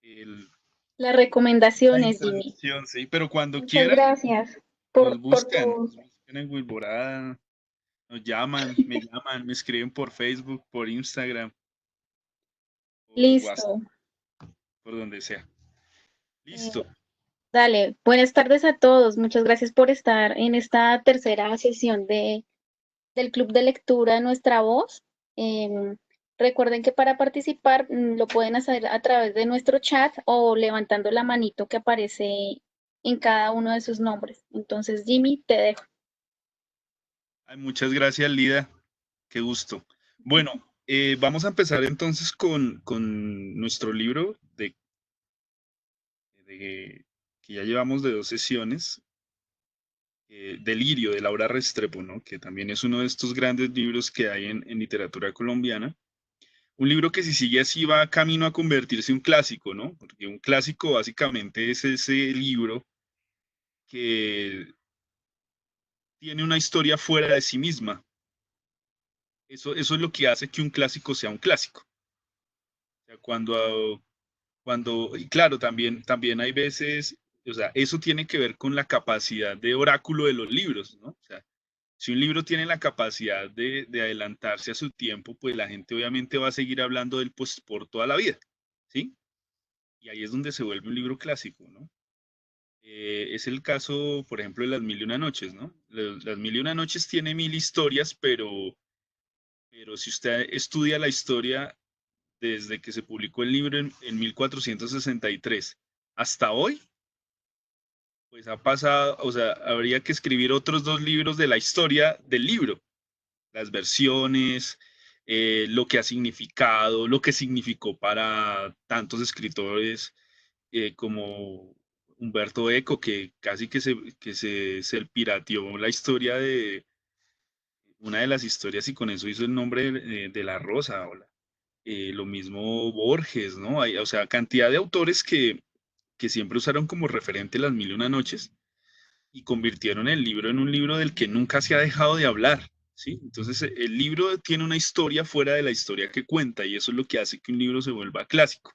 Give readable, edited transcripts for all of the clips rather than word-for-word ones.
el- Las la recomendaciones, Jimmy. introducción, ¿sí? Pero cuando Muchas quieran, gracias nos buscan en Wilborada, nos llaman, me escriben por Facebook, por Instagram, por WhatsApp, Listo. por donde sea. Eh, Listo. Dale, buenas tardes a todos. Muchas gracias por estar en esta tercera sesión del Club de Lectura Nuestra Voz. Em, Recuerden que para participar lo pueden hacer a través de nuestro chat o levantando la manito que aparece en cada uno de sus nombres. Entonces, Jimmy, te dejo. Ay, muchas gracias, Lida. Qué gusto. Bueno, vamos a empezar entonces con nuestro libro que ya llevamos de 2 sesiones, Delirio, de Laura Restrepo, ¿no? Que también es uno de estos grandes libros que hay en literatura colombiana. Un libro que si sigue así va camino a convertirse en un clásico, ¿no? Porque un clásico básicamente es ese libro que tiene una historia fuera de sí misma. Eso es lo que hace que un clásico sea un clásico. O sea, y claro, también hay veces, o sea, eso tiene que ver con la capacidad de oráculo de los libros, ¿no? O sea, si un libro tiene la capacidad de adelantarse a su tiempo, pues la gente obviamente va a seguir hablando del pues por toda la vida, ¿sí? Y ahí es donde se vuelve un libro clásico, ¿no? Es el caso, por ejemplo, de Las Mil y Una Noches, ¿no? Las Mil y Una Noches tiene mil historias, pero si usted estudia la historia desde que se publicó el libro en 1463 hasta hoy, pues ha pasado, o sea, habría que escribir otros 2 libros de la historia del libro, las versiones, lo que ha significado, lo que significó para tantos escritores como Humberto Eco, que casi se pirateó la historia de una de las historias y con eso hizo el nombre de la Rosa. Lo mismo Borges, ¿no? O sea, cantidad de autores que siempre usaron como referente Las Mil y Una Noches y convirtieron el libro en un libro del que nunca se ha dejado de hablar, ¿sí? Entonces, el libro tiene una historia fuera de la historia que cuenta y eso es lo que hace que un libro se vuelva clásico.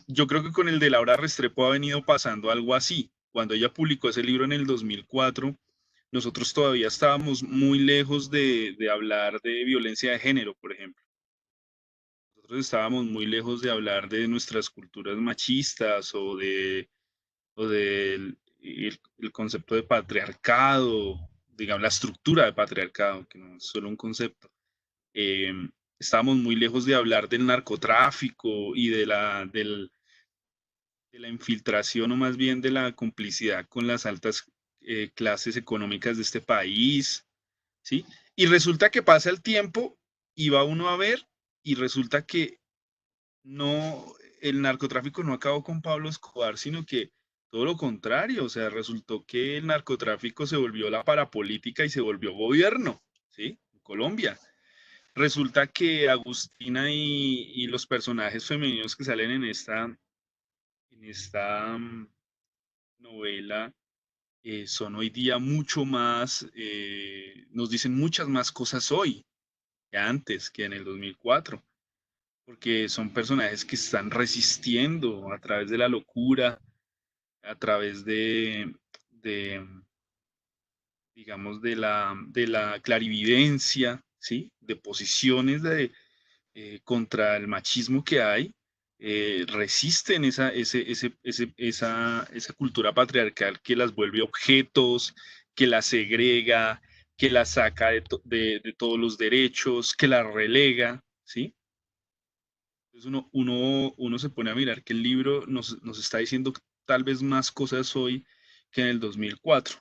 Yo creo que con el de Laura Restrepo ha venido pasando algo así. Cuando ella publicó ese libro en el 2004, nosotros todavía estábamos muy lejos de hablar de violencia de género, por ejemplo. Nosotros estábamos muy lejos de hablar de nuestras culturas machistas o del el concepto de patriarcado, digamos, la estructura de patriarcado, que no es solo un concepto. Eh, Estábamos muy lejos de hablar del narcotráfico y de la infiltración o más bien de la complicidad con las altas clases económicas de este país, ¿sí? Y resulta que pasa el tiempo y va uno a ver y resulta que no, el narcotráfico no acabó con Pablo Escobar, sino que todo lo contrario, o sea, resultó que el narcotráfico se volvió la parapolítica y se volvió gobierno, ¿sí? En Colombia. Resulta que Agustina y los personajes femeninos que salen en esta novela son hoy día mucho más, nos dicen muchas más cosas hoy que antes, que en el 2004 porque son personajes que están resistiendo a través de la locura, a través de digamos, de la clarividencia, ¿sí? De posiciones contra el machismo que hay, resisten esa cultura patriarcal que las vuelve objetos, que las segrega, que las saca de todos los derechos, que las relega, ¿sí? Entonces uno se pone a mirar que el libro nos está diciendo tal vez más cosas hoy que en el 2004.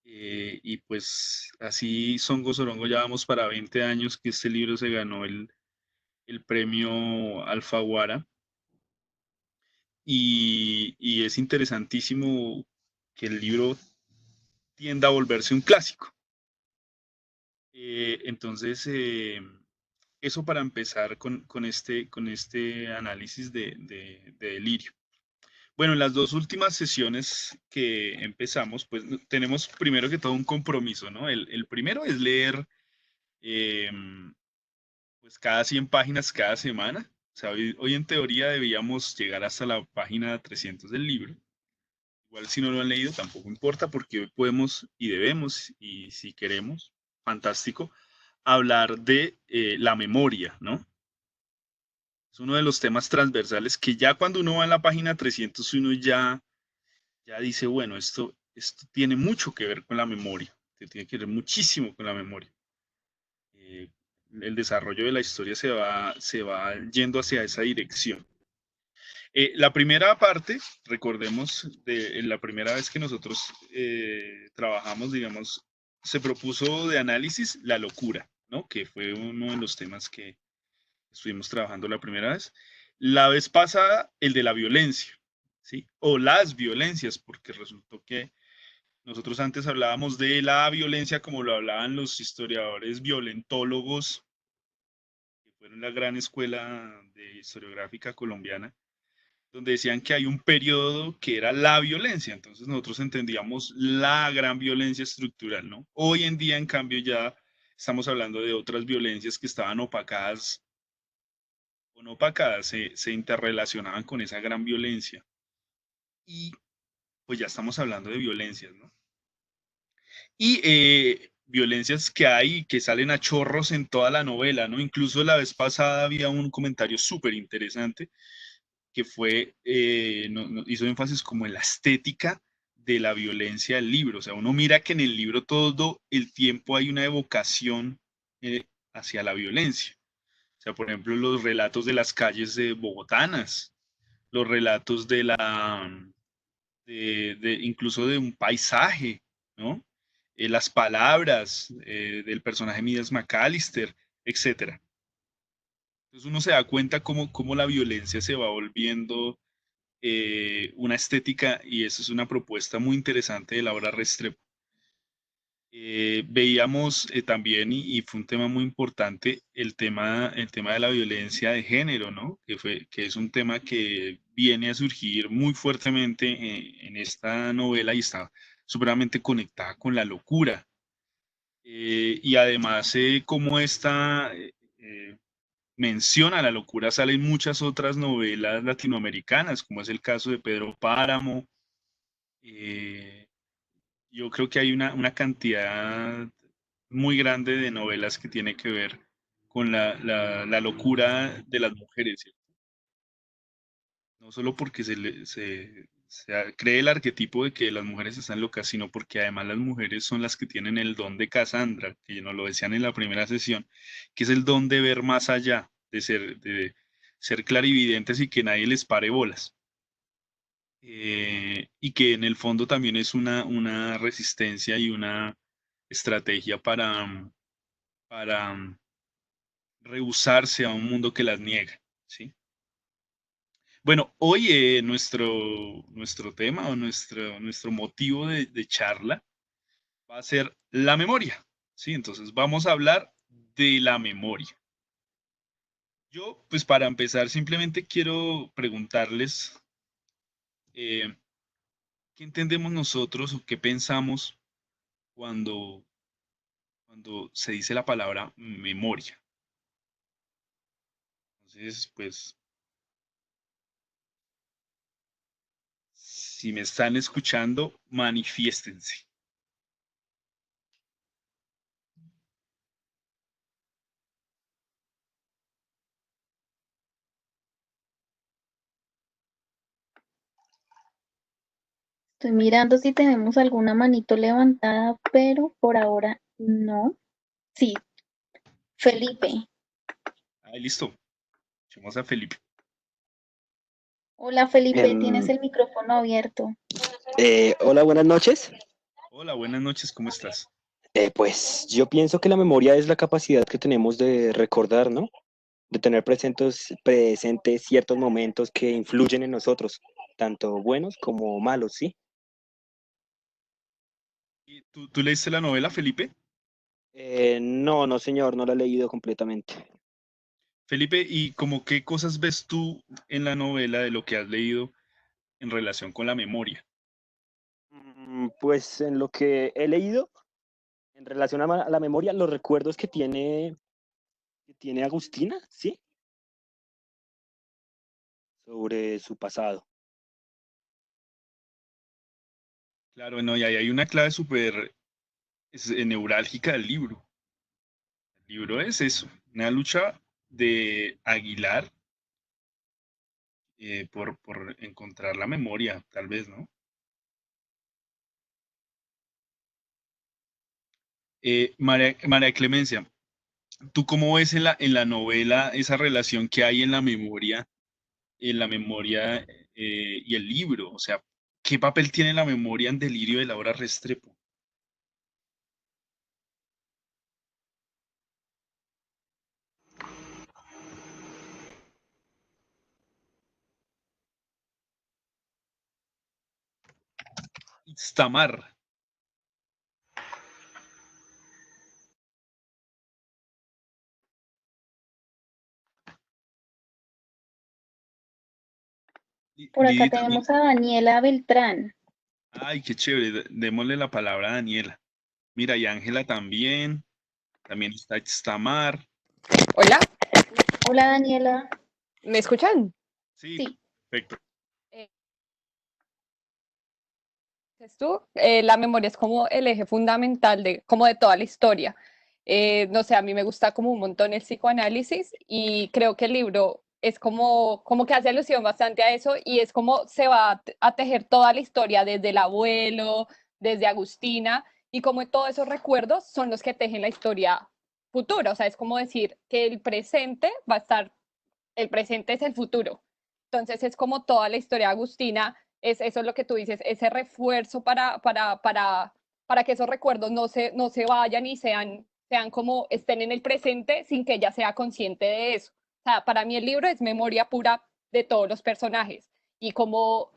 Y pues así Songo Sorongo ya vamos para 20 años que este libro se ganó el premio Alfaguara. Y es interesantísimo que el libro tienda a volverse un clásico. Entonces, eso para empezar con este análisis de Delirio. Bueno, en las 2 últimas sesiones que empezamos, pues tenemos primero que todo un compromiso, ¿no? El primero es leer pues cada 100 páginas cada semana, O sea, hoy en teoría debíamos llegar hasta la página 300 del libro. Igual si no lo han leído tampoco importa porque hoy podemos y debemos, y si queremos, fantástico, hablar de la memoria, ¿no? Es uno de los temas transversales que ya cuando uno va en la página 300 uno ya dice, bueno, esto tiene mucho que ver con la memoria, tiene que ver muchísimo con la memoria. Eh, el desarrollo de la historia se va yendo hacia esa dirección. La primera parte, recordemos, de la primera vez que nosotros trabajamos, digamos, se propuso de análisis la locura, ¿no? Que fue uno de los temas que estuvimos trabajando la primera vez. La vez pasada, el de la violencia, ¿sí? O las violencias, porque resultó que nosotros antes hablábamos de la violencia como lo hablaban los historiadores violentólogos, que fueron la gran escuela de historiográfica colombiana, donde decían que hay un periodo que era la violencia, entonces nosotros entendíamos la gran violencia estructural, ¿no? Hoy en día, en cambio, ya estamos hablando de otras violencias que estaban opacadas o no opacadas, se interrelacionaban con esa gran violencia. Y pues ya estamos hablando de violencias, ¿no? Y violencias que hay, que salen a chorros en toda la novela, ¿no? Incluso la vez pasada había un comentario súper interesante que fue, hizo énfasis como en la estética de la violencia del libro. O sea, uno mira que en el libro todo el tiempo hay una evocación hacia la violencia. O sea, por ejemplo, los relatos de las calles de bogotanas, los relatos incluso de un paisaje, ¿no? Las palabras del personaje Midas McAllister, etcétera. Entonces uno se da cuenta cómo la violencia se va volviendo una estética y esa es una propuesta muy interesante de Laura Restrepo. Veíamos también, y fue un tema muy importante, el tema de la violencia de género, ¿no? Que es un tema que viene a surgir muy fuertemente en esta novela y está supremamente conectada con la locura. Y además, como esta menciona la locura, salen muchas otras novelas latinoamericanas, como es el caso de Pedro Páramo. Eh, yo creo que hay una cantidad muy grande de novelas que tiene que ver con la locura de las mujeres, ¿cierto? No solo porque se cree el arquetipo de que las mujeres están locas, sino porque además las mujeres son las que tienen el don de Cassandra, que nos lo decían en la primera sesión, que es el don de ver más allá, de ser clarividentes y que nadie les pare bolas. Y que en el fondo también es una resistencia y una estrategia para rehusarse a un mundo que las niega, ¿sí? Bueno, hoy nuestro tema o nuestro motivo de charla va a ser la memoria, ¿sí? Entonces vamos a hablar de la memoria. Yo, pues para empezar, simplemente quiero preguntarles eh, qué entendemos nosotros o qué pensamos cuando se dice la palabra memoria. Entonces, pues, si me están escuchando, manifiéstense. Estoy mirando si tenemos alguna manito levantada, pero por ahora no. Sí, Felipe. Ah, listo. Echemos a Felipe. Hola Felipe, tienes Em, el micrófono abierto. Hola, buenas noches. Hola, buenas noches, ¿cómo estás? Pues yo pienso que la memoria es la capacidad que tenemos de recordar, ¿no? De tener presentes ciertos momentos que influyen en nosotros, tanto buenos como malos, ¿sí? ¿Y tú leíste la novela, Felipe? No, no, señor, no la he leído completamente. Felipe, ¿y como qué cosas ves tú en la novela de lo que has leído en relación con la memoria? Pues en lo que he leído, en relación a la memoria, los recuerdos que tiene Agustina, ¿sí? sobre su pasado. Claro, no, y ahí hay una clave súper neurálgica del libro. El libro es eso, una lucha de Aguilar por encontrar la memoria, tal vez, ¿no? María Clemencia, ¿tú cómo ves en la novela esa relación que hay en la memoria y el libro? O sea, ¿qué papel tiene la memoria en Delirio de Laura Restrepo? Istamar. Por acá También. tenemos a Daniela Beltrán. Ay, qué chévere. Démosle la palabra a Daniela. Mira, y Ángela también. También está Istamar. Hola, Hola Daniela. ¿me escuchan? Sí, Sí, perfecto. Eh, Dices tú, la memoria es como el eje fundamental de, como de toda la historia. No sé, a mí me gusta como un montón el psicoanálisis y creo que el libro es como que hace alusión bastante a eso y es como se va a tejer toda la historia desde el abuelo, desde Agustina y como todos esos recuerdos son los que tejen la historia futura. O sea, es como decir que el presente va a estar, el presente es el futuro. Entonces es como toda la historia de Agustina, es eso es lo que tú dices, ese refuerzo para que esos recuerdos no se vayan y sean como estén en el presente sin que ella sea consciente de eso. O sea, para mí el libro es memoria pura de todos los personajes y cómo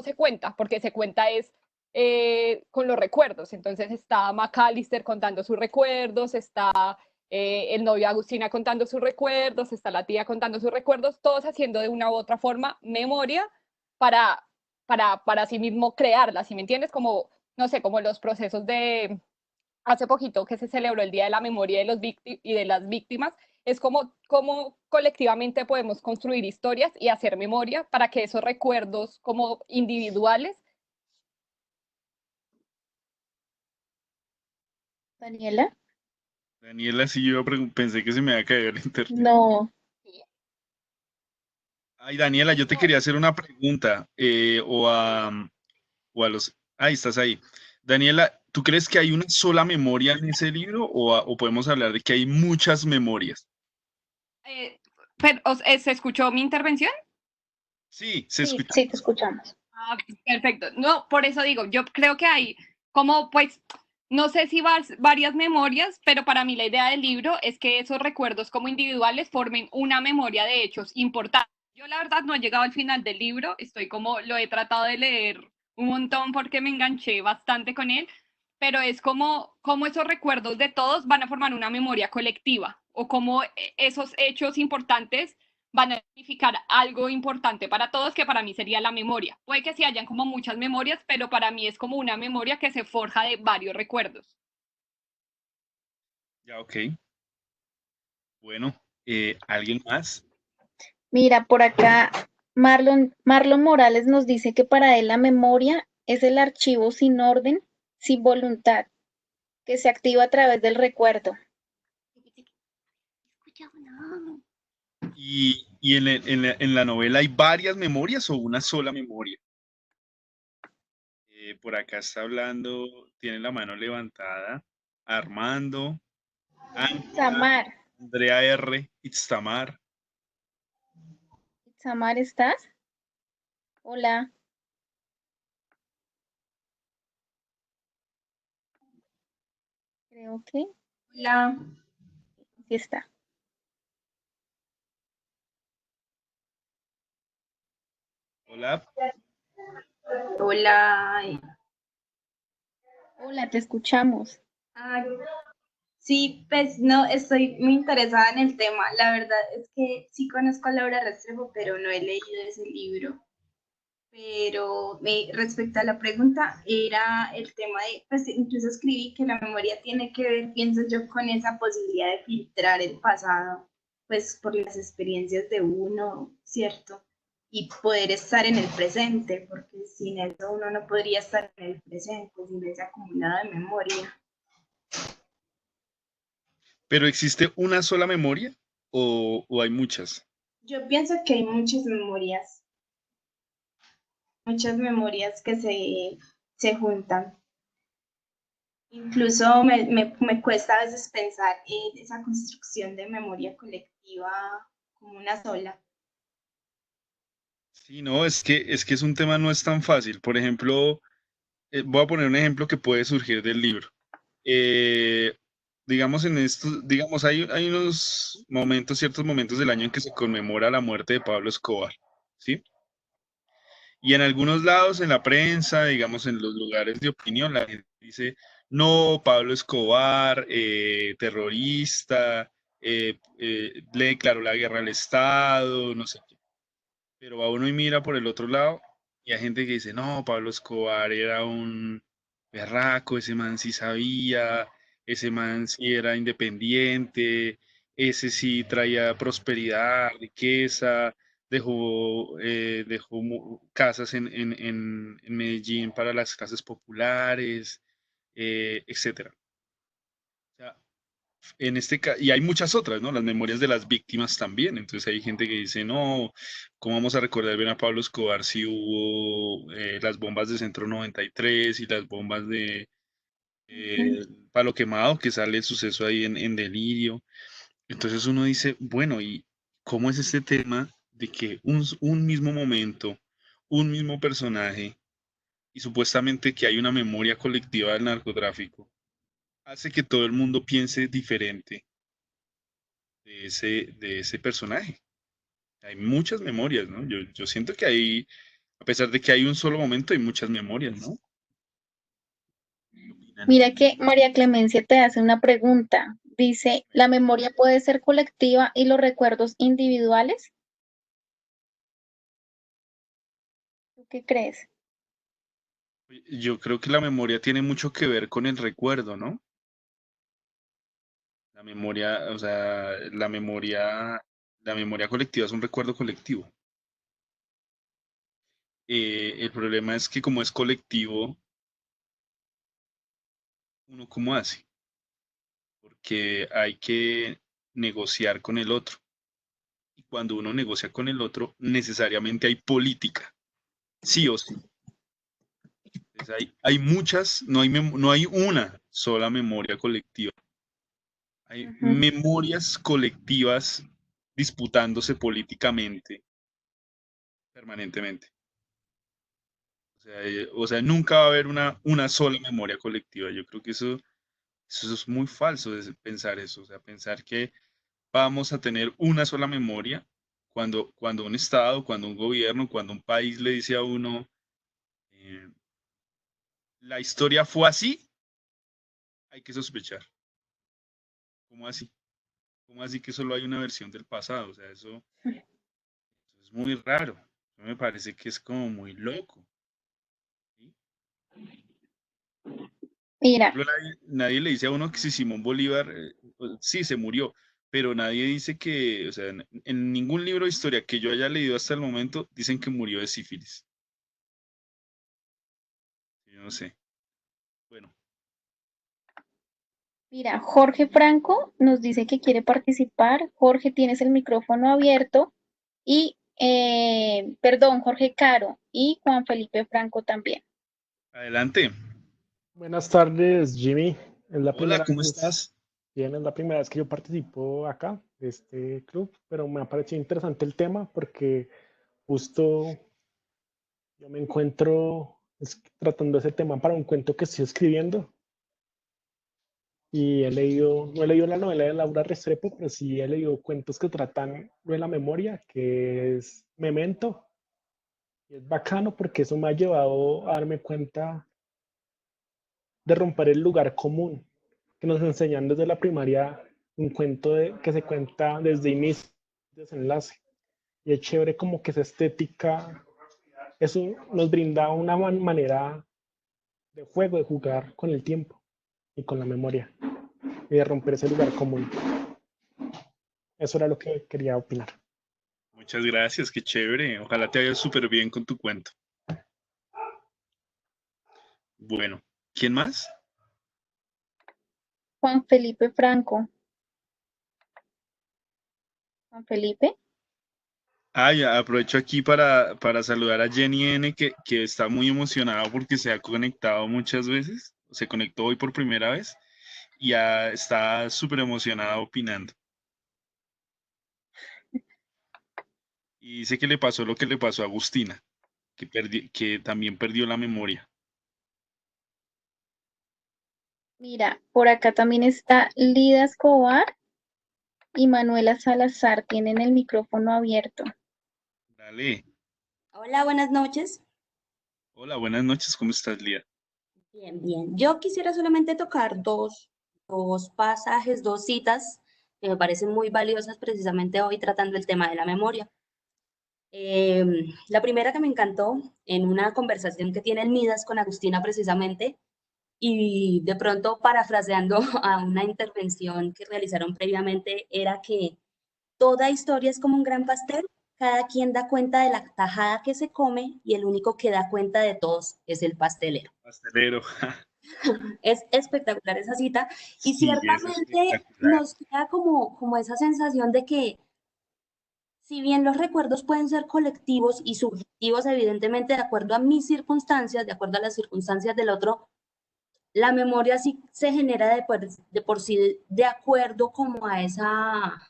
se cuenta, porque se cuenta es con los recuerdos. Entonces está McAllister contando sus recuerdos, está el novio Agustina contando sus recuerdos, está la tía contando sus recuerdos, todos haciendo de una u otra forma memoria para, para sí mismo crearla, ¿sí me entiendes? Como, no sé, como los procesos de, hace poquito que se celebró el Día de la Memoria de, y de las Víctimas, es como colectivamente podemos construir historias y hacer memoria para que esos recuerdos como individuales. Daniela. Daniela, sí, pensé que se me iba a caer el internet. No, Ay, Daniela, yo te quería hacer una pregunta. O a los... Ahí estás ahí. Daniela, ¿tú crees que hay una sola memoria en ese libro o podemos hablar de que hay muchas memorias? Pero, ¿se escuchó mi intervención? Sí, se sí, escucha. sí, te escuchamos. Ah, perfecto. No, por eso digo, yo creo que hay como, pues, no sé si varias memorias, pero para mí la idea del libro es que esos recuerdos como individuales formen una memoria de hechos importantes. Yo la verdad no he llegado al final del libro, estoy como, lo he tratado de leer un montón porque me enganché bastante con él, pero es como esos recuerdos de todos van a formar una memoria colectiva o como esos hechos importantes van a significar algo importante para todos, que para mí sería la memoria. Puede que sí hayan como muchas memorias, pero para mí es como una memoria que se forja de varios recuerdos. Ya, ok. Bueno, ¿alguien más? Mira, por acá Marlon Morales nos dice que para él la memoria es el archivo sin orden, sin voluntad, que se activa a través del recuerdo. Y en la novela hay varias memorias o una sola memoria. Por acá está hablando, tiene la mano levantada. Armando, Ángela, Samar, Andrea R, Itztamar. Samar, ¿estás? Hola, creo que Hola, sí está. Hola. hola. Hola, te escuchamos. Ah, sí, pues no, estoy muy interesada en el tema. La verdad es que sí conozco a Laura Restrepo, pero no he leído ese libro. Pero respecto a la pregunta, era el tema de, pues incluso escribí que la memoria tiene que ver, pienso yo, con esa posibilidad de filtrar el pasado, pues por las experiencias de uno, ¿cierto? y poder estar en el presente, porque sin eso uno no podría estar en el presente, sin ese acumulado de memoria. ¿Pero existe una sola memoria o hay muchas? Yo pienso que hay muchas memorias que se juntan. Incluso me cuesta a veces pensar en esa construcción de memoria colectiva como una sola. Sí, no, es que es un tema no es tan fácil. Por ejemplo, voy a poner un ejemplo que puede surgir del libro. Eh, digamos en estos, digamos, hay unos momentos, ciertos momentos del año en que se conmemora la muerte de Pablo Escobar, ¿sí? Y en algunos lados, en la prensa, digamos, en los lugares de opinión, la gente dice, no, Pablo Escobar, terrorista, le declaró la guerra al Estado, no sé qué. Pero va uno y mira por el otro lado y hay gente que dice, no, Pablo Escobar era un berraco, ese man sí sabía, ese man sí era independiente, ese sí traía prosperidad, riqueza, dejó casas en Medellín para las clases populares, etcétera. O sea, y hay muchas otras, ¿no? Las memorias de las víctimas también. Entonces hay gente que dice, no, ¿cómo vamos a recordar bien a Pablo Escobar si hubo las bombas de Centro 93 y las bombas de Palo Quemado, que sale el suceso ahí en Delirio? Entonces uno dice, bueno, ¿y cómo es este tema de que un mismo momento, un mismo personaje, y supuestamente que hay una memoria colectiva del narcotráfico, hace que todo el mundo piense diferente de ese personaje? Hay muchas memorias, ¿no? Yo siento que hay, a pesar de que hay un solo momento, hay muchas memorias, ¿no? ¿Qué opinan? Mira que María Clemencia te hace una pregunta. Dice, ¿la memoria puede ser colectiva y los recuerdos individuales? ¿Tú qué crees? Yo creo que la memoria tiene mucho que ver con el recuerdo, ¿no? La memoria, o sea, la memoria colectiva es un recuerdo colectivo. El problema es que como es colectivo, ¿uno cómo hace? Porque hay que negociar con el otro. Y cuando uno negocia con el otro, necesariamente hay política, sí o sí. Entonces hay muchas, no hay una sola memoria colectiva. Hay Ujú. memorias colectivas disputándose políticamente permanentemente. O sea, nunca va a haber una sola memoria colectiva. Yo creo que eso es muy falso, pensar eso. O sea, pensar que vamos a tener una sola memoria cuando un Estado, cuando un gobierno, cuando un país le dice a uno, eh, la historia fue así, hay que sospechar. ¿Cómo así? ¿Cómo así que solo hay una versión del pasado? O sea, eso es muy raro. Eso me parece que es como muy loco. ¿Sí? Por Mira, ejemplo, nadie le dice a uno que si Simón Bolívar, pues, sí, se murió, pero nadie dice que, o sea, en ningún libro de historia que yo haya leído hasta el momento, dicen que murió de sífilis. Yo no sé. Bueno, mira, Jorge Franco nos dice que quiere participar. Jorge, tienes el micrófono abierto. Y, perdón, Jorge Caro y Juan Felipe Franco también. adelante. Buenas tardes, Jimmy. Es la Hola, primera ¿cómo vez, estás? bien, es la primera vez que yo participo acá, de este club, pero me ha parecido interesante el tema porque justo yo me encuentro tratando ese tema para un cuento que estoy escribiendo y no he leído la novela de Laura Restrepo, pero sí he leído cuentos que tratan de la memoria, que es Memento, y es bacano porque eso me ha llevado a darme cuenta de romper el lugar común que nos enseñan desde la primaria, un cuento que se cuenta desde inicio, desenlace. Y es chévere como que esa estética, eso nos brinda una manera de juego, de jugar con el tiempo y con la memoria y de romper ese lugar común. Eso era lo que quería opinar. Muchas gracias, qué chévere. Ojalá te vaya súper bien con tu cuento. Bueno, ¿quién más? Juan Felipe Franco. Juan Felipe. Ya aprovecho aquí para saludar a Jenny N, que está muy emocionada porque se ha conectado muchas veces. Se conectó hoy por primera vez y ya está súper emocionada opinando. Y dice que le pasó lo que le pasó a Agustina, que también perdió la memoria. Mira, por acá también está Lida Escobar y Manuela Salazar. Tienen el micrófono abierto. Dale. Hola, buenas noches. Hola, buenas noches, ¿cómo estás, Lía? Bien, bien. Yo quisiera solamente tocar dos pasajes, dos citas que me parecen muy valiosas precisamente hoy tratando el tema de la memoria. La primera que me encantó en una conversación que tiene el Midas con Agustina precisamente y de pronto parafraseando a una intervención que realizaron previamente era que toda historia es como un gran pastel, cada quien da cuenta de la tajada que se come y el único que da cuenta de todos es el pastelero. Pastelero. Es espectacular esa cita y Sí, es ciertamente espectacular. nos queda como esa sensación de que si bien los recuerdos pueden ser colectivos y subjetivos, evidentemente de acuerdo a mis circunstancias, de acuerdo a las circunstancias del otro, la memoria sí se genera de por sí de acuerdo como a esa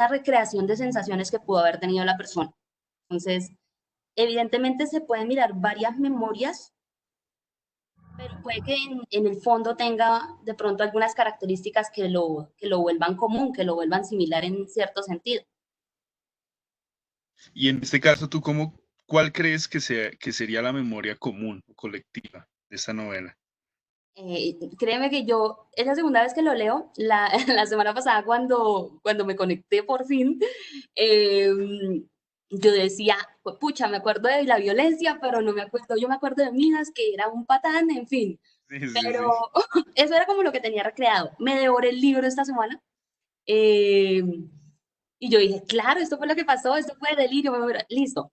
recreación de sensaciones que pudo haber tenido la persona. Entonces, evidentemente se pueden mirar varias memorias, pero puede que en el fondo tenga de pronto algunas características que lo vuelvan común, que lo vuelvan similar en cierto sentido. Y en este caso, ¿cuál crees que sería la memoria común o colectiva de esta novela? Créeme que yo, es la segunda vez que lo leo, la semana pasada cuando me conecté por fin, eh, yo decía, pucha, me acuerdo de la violencia, pero no me acuerdo, yo me acuerdo de Minas, que era un patán, en fin, Sí, sí, pero sí. eso era como lo que tenía recreado. Me devoré el libro esta semana. eh, y yo dije, claro, esto fue lo que pasó, esto fue delirio, listo.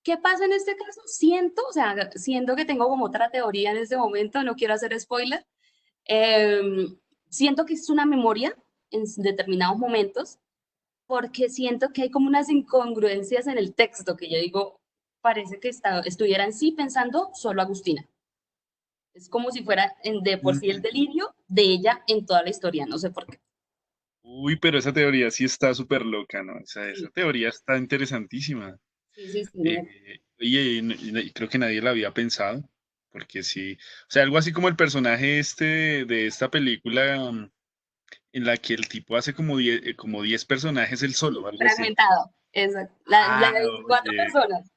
¿Qué pasa en este caso? Siento, o sea, siento que tengo como otra teoría en este momento, no quiero hacer spoiler. Eh, Siento que es una memoria en determinados momentos, porque siento que hay como unas incongruencias en el texto que yo digo, parece que estuviera en sí pensando solo Agustina. Es como si fuera de por sí el Mm. delirio de ella en toda la historia, no sé por qué. Uy, pero esa teoría sí está súper loca, ¿no? Esa Sí, teoría está interesantísima. sí, sí, sí. Oye, creo que nadie la había pensado, porque sí, o sea, algo así como el personaje este de esta película en la que el tipo hace como 10 personajes él solo, algo así. Fragmentado, exacto. La Ah, de cuatro oye, personas.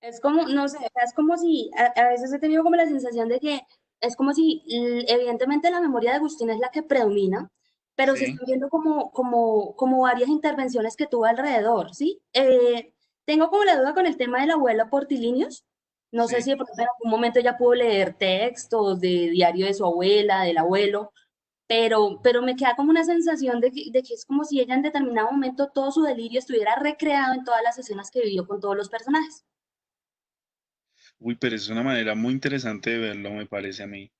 Es como, no sé, es como si, a veces he tenido como la sensación de que es como si, evidentemente la memoria de Agustín es la que predomina, pero se sí, están viendo como varias intervenciones que tuvo alrededor, ¿sí? Tengo como la duda con el tema del abuelo Portilinios. No sé sí. si de pronto en algún momento ya pudo leer textos de diario de su abuela, del abuelo, pero me queda como una sensación de que es como si ella en determinado momento todo su delirio estuviera recreado en todas las escenas que vivió con todos los personajes. Uy, pero es una manera muy interesante de verlo, me parece a mí.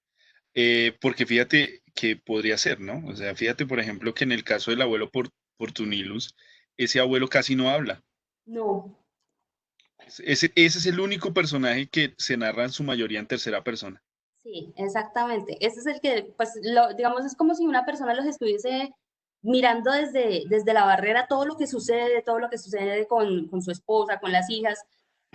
Porque fíjate que podría ser, ¿no? O sea, fíjate, por ejemplo, que en el caso del abuelo Portunilus, ese abuelo casi no habla. No. Ese es el único personaje que se narra en su mayoría en tercera persona. Sí, exactamente. Ese es el que, pues, digamos, es como si una persona los estuviese mirando desde la barrera todo lo que sucede con su esposa, con las hijas,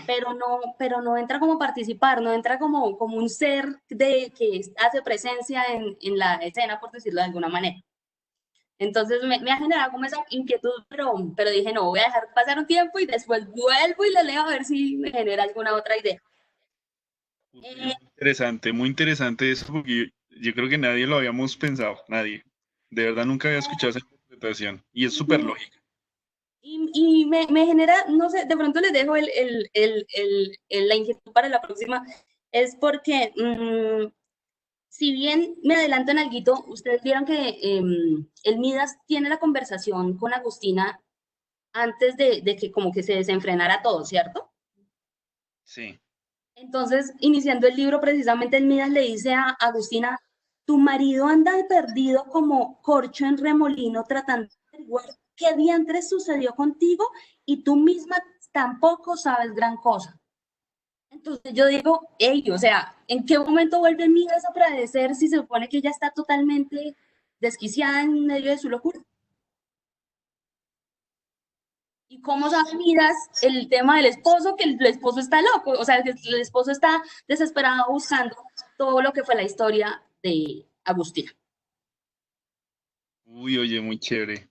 pero no entra como participar, no entra como un ser que hace presencia en la escena, por decirlo de alguna manera. Entonces me ha generado como esa inquietud, pero dije, no, voy a dejar pasar un tiempo y después vuelvo y le leo a ver si me genera alguna otra idea. Eh, Muy interesante eso, porque yo creo que nadie lo habíamos pensado, nadie. De verdad nunca había escuchado esa interpretación y es súper lógica. y me genera, no sé, de pronto les dejo la inquietud para la próxima, es porque si bien me adelanto en alguito, ustedes vieron que el Midas tiene la conversación con Agustina antes de que como que se desenfrenara todo, ¿cierto? Sí. Entonces, iniciando el libro, precisamente el Midas le dice a Agustina, tu marido anda de perdido como corcho en remolino tratando de averiguar qué diantres sucedió contigo y tú misma tampoco sabes gran cosa. Entonces yo digo, hey, o sea, ¿en qué momento vuelve Midas a padecer si se supone que ella está totalmente desquiciada en medio de su locura? ¿Y cómo sabe Midas el tema del esposo? Que el esposo está loco, o sea, que el esposo está desesperado buscando todo lo que fue la historia de Agustina. Uy, oye, muy chévere.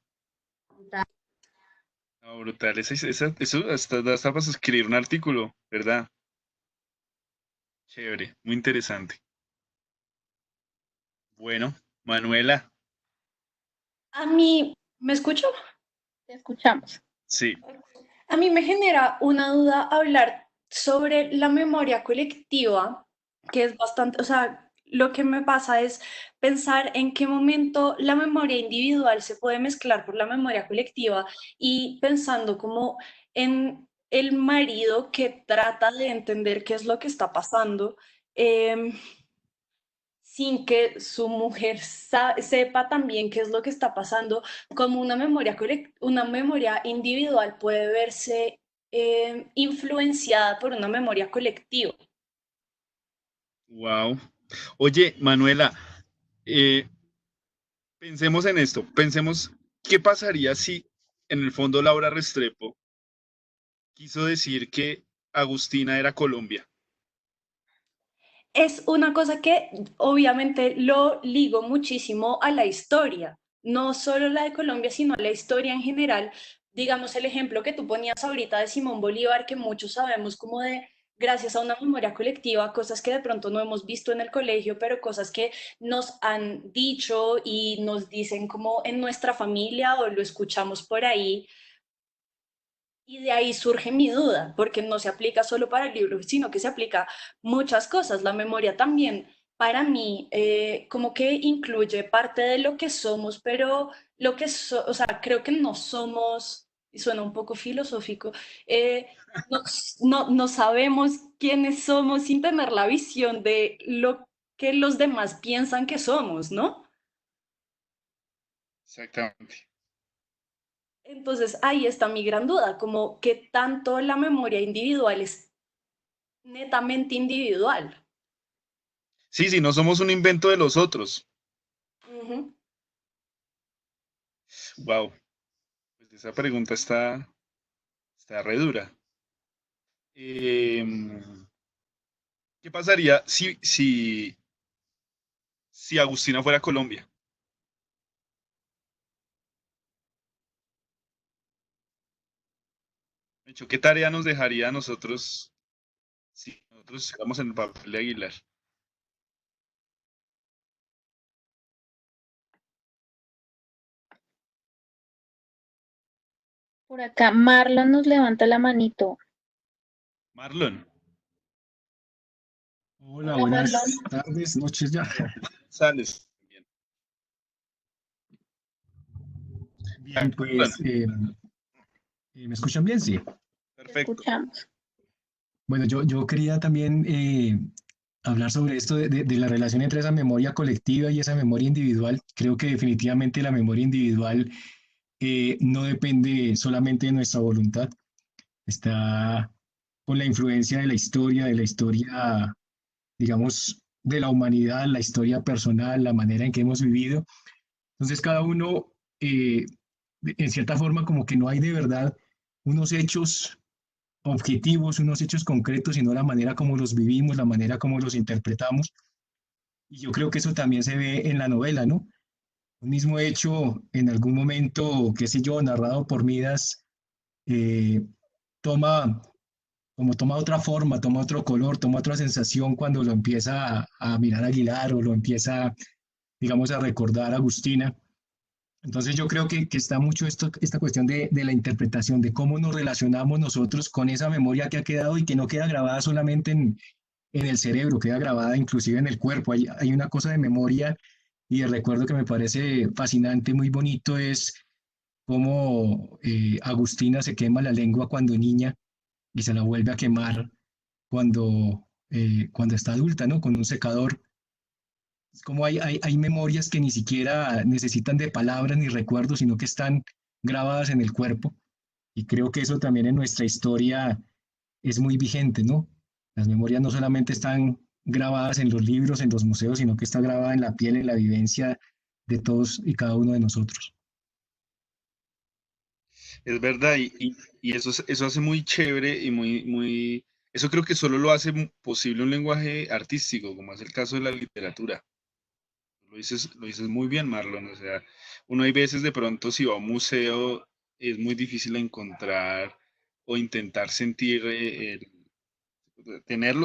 No, brutal. Eso hasta para escribir un artículo, ¿verdad? Chévere, muy interesante. Bueno, Manuela, A mí, ¿me escucho? Te escuchamos. sí. A mí me genera una duda hablar sobre la memoria colectiva, que es bastante, o sea, lo que me pasa es pensar en qué momento la memoria individual se puede mezclar por la memoria colectiva y pensando como en el marido que trata de entender qué es lo que está pasando. em, Sin que su mujer sepa también qué es lo que está pasando, como una memoria, una memoria individual puede verse influenciada por una memoria colectiva. Wow. Oye, Manuela, eh, pensemos en esto. Pensemos, ¿qué pasaría si en el fondo Laura Restrepo quiso decir que Agustina era Colombia? Es una cosa que obviamente lo ligo muchísimo a la historia, no solo la de Colombia, sino a la historia en general. Digamos el ejemplo que tú ponías ahorita de Simón Bolívar, que muchos sabemos como de, gracias a una memoria colectiva, cosas que de pronto no hemos visto en el colegio, pero cosas que nos han dicho y nos dicen como en nuestra familia o lo escuchamos por ahí. Y de ahí surge mi duda, porque no se aplica solo para el libro, sino que se aplica muchas cosas. La memoria también, para mí, como que incluye parte de lo que somos, pero o sea, creo que no somos, y suena un poco filosófico, no, no sabemos quiénes somos sin tener la visión de lo que los demás piensan que somos, ¿no? Exactamente. Entonces ahí está mi gran duda, como que tanto la memoria individual es netamente individual. Sí, sí, no somos un invento de los otros. Ujú. Wow. Pues esa pregunta está re dura. ¿Qué pasaría si Agustina fuera Colombia? De hecho, ¿qué tarea nos dejaría a nosotros si nosotros estamos en el papel de Aguilar? Por acá, Marlon nos levanta la manito. Marlon, Hola, Hola, Marlon. buenas tardes, noches ya. sales. Bien, Bien, Marlon, pues, ¿me escuchan bien? Sí. Te perfecto. escuchamos. Bueno, yo quería también hablar sobre esto de la relación entre esa memoria colectiva y esa memoria individual. Creo que definitivamente la memoria individual no depende solamente de nuestra voluntad, está con la influencia de la historia, digamos, de la humanidad, la historia personal, la manera en que hemos vivido. Entonces, cada uno, en cierta forma, como que no hay de verdad unos hechos objetivos, unos hechos concretos, sino la manera como los vivimos, la manera como los interpretamos. Y yo creo que eso también se ve en la novela, ¿no? Un mismo hecho, en algún momento, qué sé yo, narrado por Midas, eh, toma, como toma otra forma, toma otro color, toma otra sensación cuando lo empieza a mirar a Aguilar o lo empieza, digamos, a recordar a Agustina. Entonces yo creo que está mucho esta cuestión de la interpretación, de cómo nos relacionamos nosotros con esa memoria que ha quedado y que no queda grabada solamente en el cerebro, queda grabada inclusive en el cuerpo. Hay una cosa de memoria y de recuerdo que me parece fascinante, muy bonito, es cómo Agustina se quema la lengua cuando niña y se la vuelve a quemar cuando está adulta, ¿no? Con un secador. Es como hay memorias que ni siquiera necesitan de palabras ni recuerdos, sino que están grabadas en el cuerpo. Y creo que eso también en nuestra historia es muy vigente, ¿no? Las memorias no solamente están grabadas en los libros, en los museos, sino que está grabada en la piel, en la vivencia de todos y cada uno de nosotros. Es verdad, y eso, eso hace muy chévere y eso creo que solo lo hace posible un lenguaje artístico, como es el caso de la literatura. Lo dices muy bien, Marlon. O sea, uno hay veces de pronto si va a un museo es muy difícil encontrar o intentar sentir, tener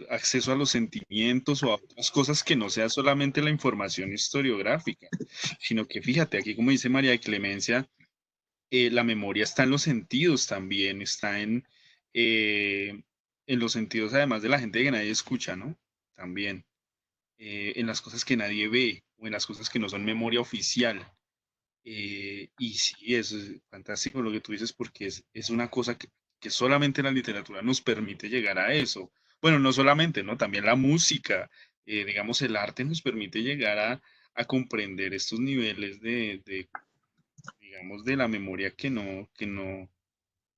acceso a los sentimientos o a otras cosas que no sea solamente la información historiográfica, sino que fíjate, aquí como dice María Clemencia, la memoria está en los sentidos también, está en los sentidos además de la gente que nadie escucha, ¿no? También en las cosas que nadie ve o en las cosas que no son memoria oficial. Y sí, eso es fantástico lo que tú dices porque es una cosa que solamente la literatura nos permite llegar a eso. Bueno, no solamente, ¿no? También la música, digamos, el arte nos permite llegar a comprender estos niveles digamos, de la memoria que no.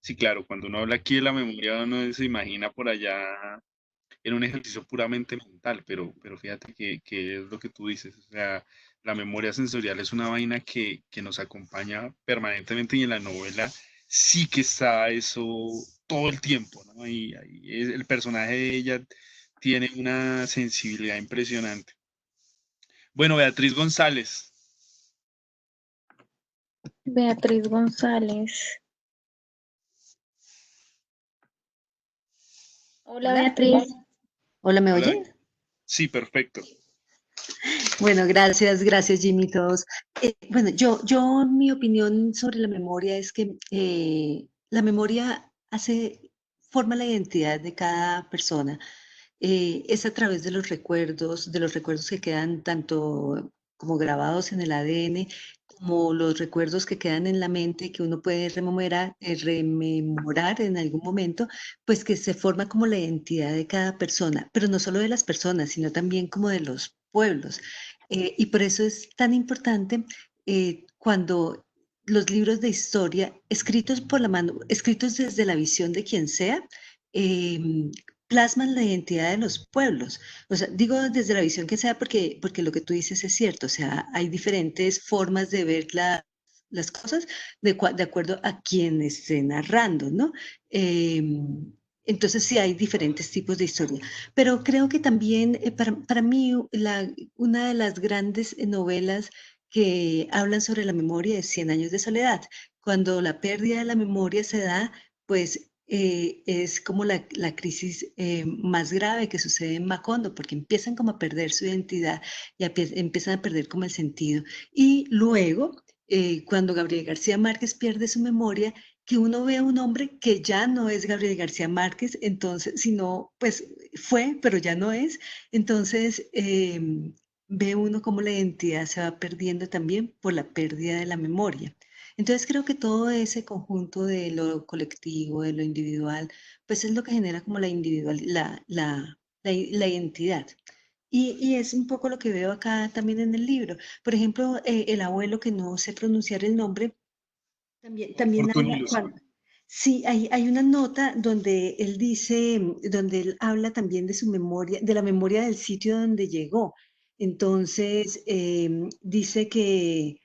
Sí, claro, cuando uno habla aquí de la memoria, uno se imagina por allá en un ejercicio puramente mental, pero fíjate que es lo que tú dices, o sea, la memoria sensorial es una vaina que nos acompaña permanentemente y en la novela sí que está eso todo el tiempo, ¿no? El personaje de ella tiene una sensibilidad impresionante. Bueno, Beatriz González. Beatriz González. Hola, Hola, Beatriz. hola, ¿me Hola. oyen? Sí, perfecto. Bueno, gracias Jimmy, todos. Bueno, mi opinión sobre la memoria es que la memoria forma la identidad de cada persona. Es a través de los recuerdos que quedan tanto como grabados en el ADN, como los recuerdos que quedan en la mente que uno puede rememorar en algún momento, pues que se forma como la identidad de cada persona, pero no solo de las personas, sino también como de los pueblos. Y por eso es tan importante cuando los libros de historia, escritos por la mano, escritos desde la visión de quien sea, em, plasman la identidad de los pueblos. O sea, digo desde la visión que sea porque lo que tú dices es cierto. O sea, hay diferentes formas de ver las cosas de acuerdo a quien esté narrando, ¿no? Entonces sí hay diferentes tipos de historia. Pero creo que también para mí una de las grandes novelas que hablan sobre la memoria es Cien años de soledad. Cuando la pérdida de la memoria se da, pues es como la crisis más grave que sucede en Macondo, porque empiezan como a perder su identidad y empiezan a perder como el sentido. Y luego, cuando Gabriel García Márquez pierde su memoria, que uno ve a un hombre que ya no es Gabriel García Márquez, entonces, sino, pues fue, pero ya no es. Entonces, ve uno cómo la identidad se va perdiendo también por la pérdida de la memoria. Entonces creo que todo ese conjunto de lo colectivo, de lo individual, pues es lo que genera como la identidad. Y es un poco lo que veo acá también en el libro. Por ejemplo, el abuelo que no sé pronunciar el nombre, también habla, Fortunillos. sí, hay una nota donde él dice, donde él habla también de su memoria, de la memoria del sitio donde llegó. Entonces, dice que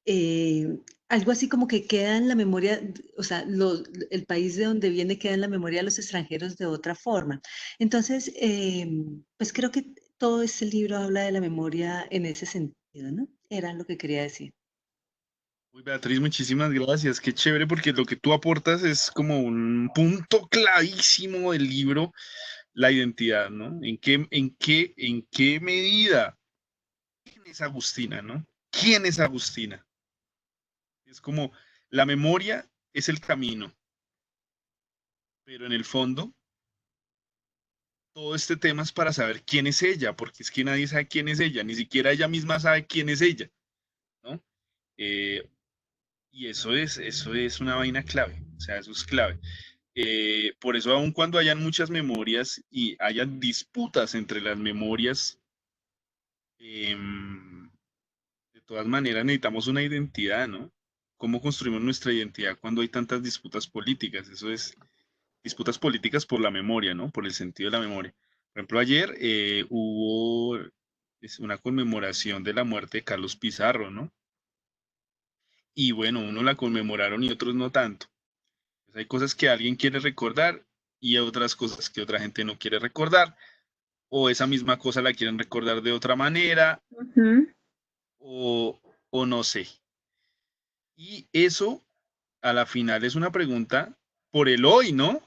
eh, algo así como que queda en la memoria, o sea, el país de donde viene queda en la memoria de los extranjeros de otra forma. Entonces, pues creo que todo este libro habla de la memoria en ese sentido, ¿no? Era lo que quería decir. Uy, Beatriz, muchísimas gracias. Qué chévere porque lo que tú aportas es como un punto clavísimo del libro, la identidad, ¿no? En qué medida? ¿Quién es Agustina, no? ¿Quién es Agustina? Es como la memoria es el camino, pero en el fondo todo este tema es para saber quién es ella, porque es que nadie sabe quién es ella, ni siquiera ella misma sabe quién es ella, ¿no? Eh, Y eso es una vaina clave, o sea, eso es clave. Por eso, aun cuando hayan muchas memorias y hayan disputas entre las memorias, em, de todas maneras necesitamos una identidad, ¿no? ¿Cómo construimos nuestra identidad cuando hay tantas disputas políticas? Eso es disputas políticas por la memoria, ¿no? Por el sentido de la memoria. Por ejemplo, ayer hubo una conmemoración de la muerte de Carlos Pizarro, ¿no? Y bueno, unos la conmemoraron y otros no tanto. Pues hay cosas que alguien quiere recordar y otras cosas que otra gente no quiere recordar, o esa misma cosa la quieren recordar de otra manera, Ujú. o no sé. Y eso a la final es una pregunta por el hoy, ¿no?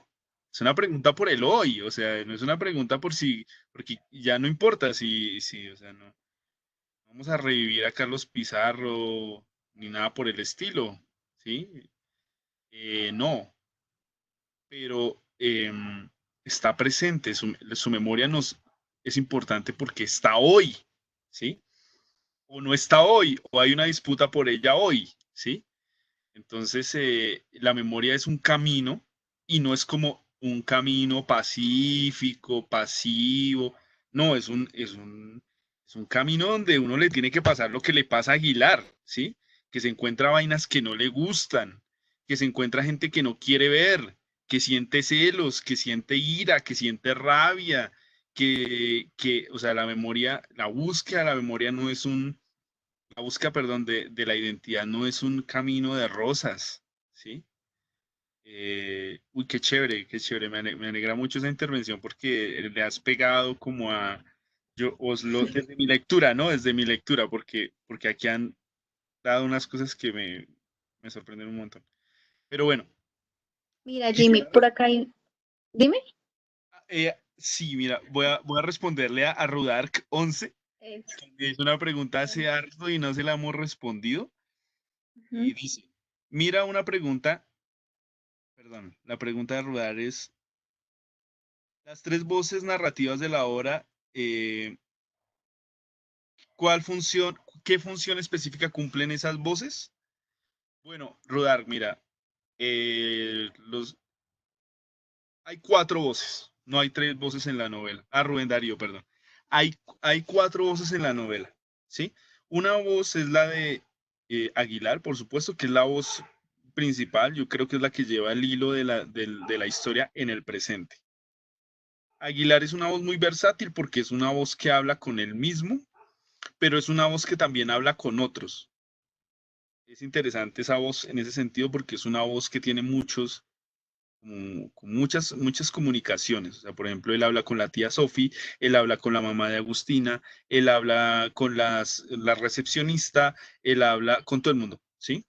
Es una pregunta por el hoy, o sea, no es una pregunta por si, porque ya no importa o sea, no vamos a revivir a Carlos Pizarro ni nada por el estilo, ¿sí? No, pero está presente, su memoria es importante porque está hoy, ¿sí? O no está hoy, o hay una disputa por ella hoy, ¿sí? Entonces, la memoria es un camino y no es como un camino pacífico, pasivo, no, es un camino donde uno le tiene que pasar lo que le pasa a Aguilar, ¿sí? Que se encuentra vainas que no le gustan, que se encuentra gente que no quiere ver, que siente celos, que siente ira, que siente rabia, o sea, la memoria, la búsqueda de la memoria no es la búsqueda, perdón, de la identidad no es un camino de rosas, ¿sí? Uy, qué chévere, me alegra mucho esa intervención porque le has pegado como a, desde mi lectura, ¿no? Desde mi lectura, porque aquí han dado unas cosas que me sorprenden un montón. Pero bueno, Mira, Jimmy, quisiera, por acá hay... Dime. sí, mira, voy a responderle a Rudark 11, Eso. que me hizo una pregunta hace harto y no se la hemos respondido, y Ujú. dice, mira una pregunta. Perdón, la pregunta de Rudar es, las tres voces narrativas de la obra, ¿cuál función, qué función específica cumplen esas voces? Bueno, Rudar, mira, hay cuatro voces, no hay tres voces en la novela. Ah, Rubén Darío, perdón. Hay cuatro voces en la novela, ¿sí? Una voz es la de Aguilar, por supuesto, que es la voz principal, yo creo que es la que lleva el hilo de la historia en el presente. Aguilar es una voz muy versátil porque es una voz que habla con él mismo, pero es una voz que también habla con otros. Es interesante esa voz en ese sentido porque es una voz que tiene con muchas comunicaciones. O sea, por ejemplo, él habla con la tía Sophie, él habla con la mamá de Agustina, él habla con la recepcionista, él habla con todo el mundo, ¿sí?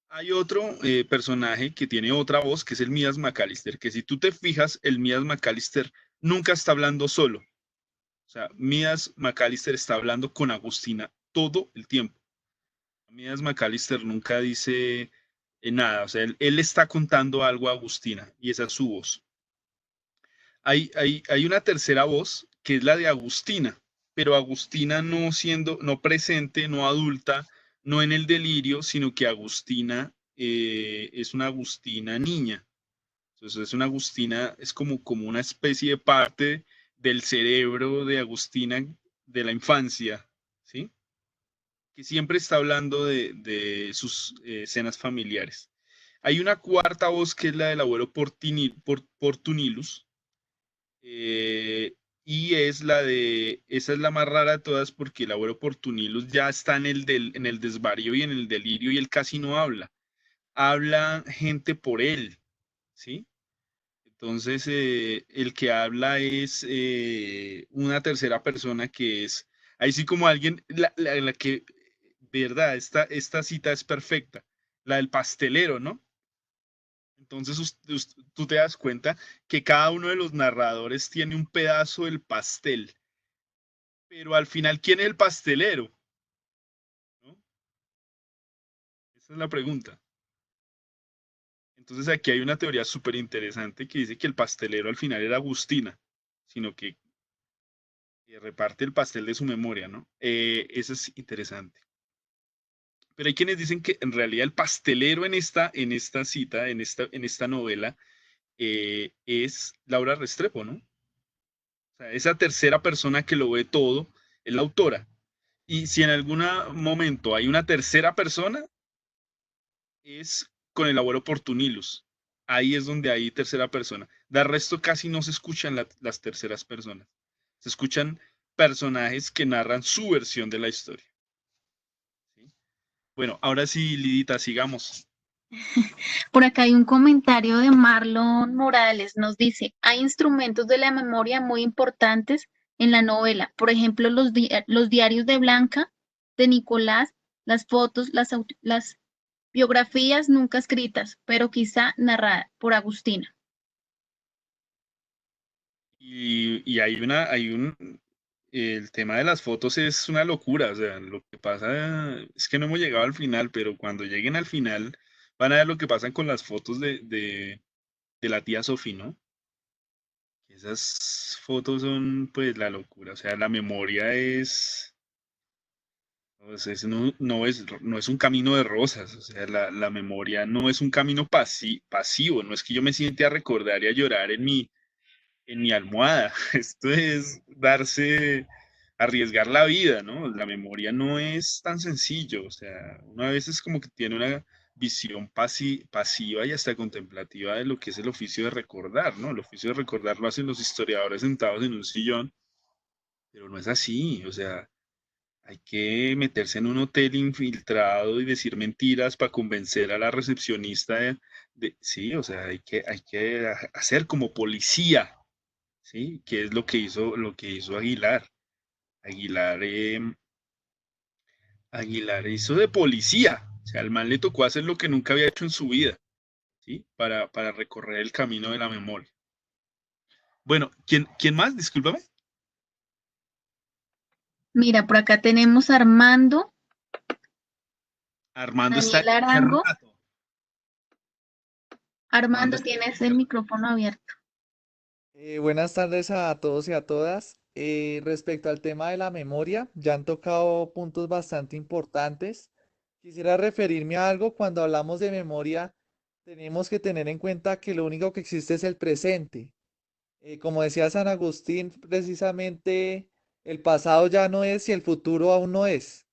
Hay otro personaje que tiene otra voz, que es el Midas McAllister, que si tú te fijas, el Midas McAllister nunca está hablando solo. O sea, Midas McAllister está hablando con Agustina todo el tiempo. Midas McAllister nunca dice nada, o sea, él está contando algo a Agustina y esa es su voz. Hay una tercera voz que es la de Agustina, pero Agustina no presente, no adulta, no en el delirio, sino que Agustina es una Agustina niña. Entonces es una Agustina, es como una especie de parte del cerebro de Agustina de la infancia, ¿sí? Que siempre está hablando de sus escenas familiares. Hay una cuarta voz que es la del abuelo Portunilus, eh, y esa es la más rara de todas porque el abuelo Portunilus ya está en el desvarío y en el delirio y él casi no habla. Habla gente por él, ¿sí? Entonces, el que habla es una tercera persona que es, ahí sí como alguien, la que, verdad, esta cita es perfecta, la del pastelero, ¿no? Entonces, tú te das cuenta que cada uno de los narradores tiene un pedazo del pastel, pero al final, ¿quién es el pastelero? ¿No? Esa es la pregunta. Entonces, aquí hay una teoría súper interesante que dice que el pastelero al final era Agustina, sino que reparte el pastel de su memoria, ¿no? Eso es interesante. Pero hay quienes dicen que en realidad el pastelero en esta cita, en esta novela, es Laura Restrepo, ¿no? O sea, esa tercera persona que lo ve todo es la autora. Y si en algún momento hay una tercera persona, es con el abuelo Portunilus. Ahí es donde hay tercera persona. De resto casi no se escuchan las terceras personas. Se escuchan personajes que narran su versión de la historia. ¿Sí? Bueno, ahora sí, Lidita, sigamos. Por acá hay un comentario de Marlon Morales. Nos dice, hay instrumentos de la memoria muy importantes en la novela. Por ejemplo, los diarios de Blanca, de Nicolás, las fotos, las biografías nunca escritas, pero quizá narradas por Agustina. Y el tema de las fotos es una locura, o sea, lo que pasa es que no hemos llegado al final, pero cuando lleguen al final van a ver lo que pasa con las fotos de la tía Sofía, ¿no? Esas fotos son pues la locura, o sea, la memoria no es un camino de rosas, o sea, la memoria no es un camino pasivo, no es que yo me siente a recordar y a llorar en mi almohada. Esto es arriesgar la vida, ¿no? La memoria no es tan sencillo, o sea, uno a veces como que tiene una visión pasiva y hasta contemplativa de lo que es el oficio de recordar, ¿no? El oficio de recordar lo hacen los historiadores sentados en un sillón, pero no es así, o sea, hay que meterse en un hotel infiltrado y decir mentiras para convencer a la recepcionista sí, o sea, hay que hacer como policía, ¿sí? Que es lo que hizo Aguilar. Aguilar, Aguilar hizo de policía. O sea, al man le tocó hacer lo que nunca había hecho en su vida, ¿sí? Para recorrer el camino de la memoria. Bueno, ¿quién más? Discúlpame. Mira, por acá tenemos a Armando, Armando está Daniel ahí hace Arango. rato. Armando Armando, está ahí tienes hace el rato. micrófono abierto. Buenas tardes a todos y a todas. Respecto al tema de la memoria, ya han tocado puntos bastante importantes. Quisiera referirme a algo. Cuando hablamos de memoria, tenemos que tener en cuenta que lo único que existe es el presente. Como decía San Agustín, precisamente el pasado ya no es y el futuro aún no es.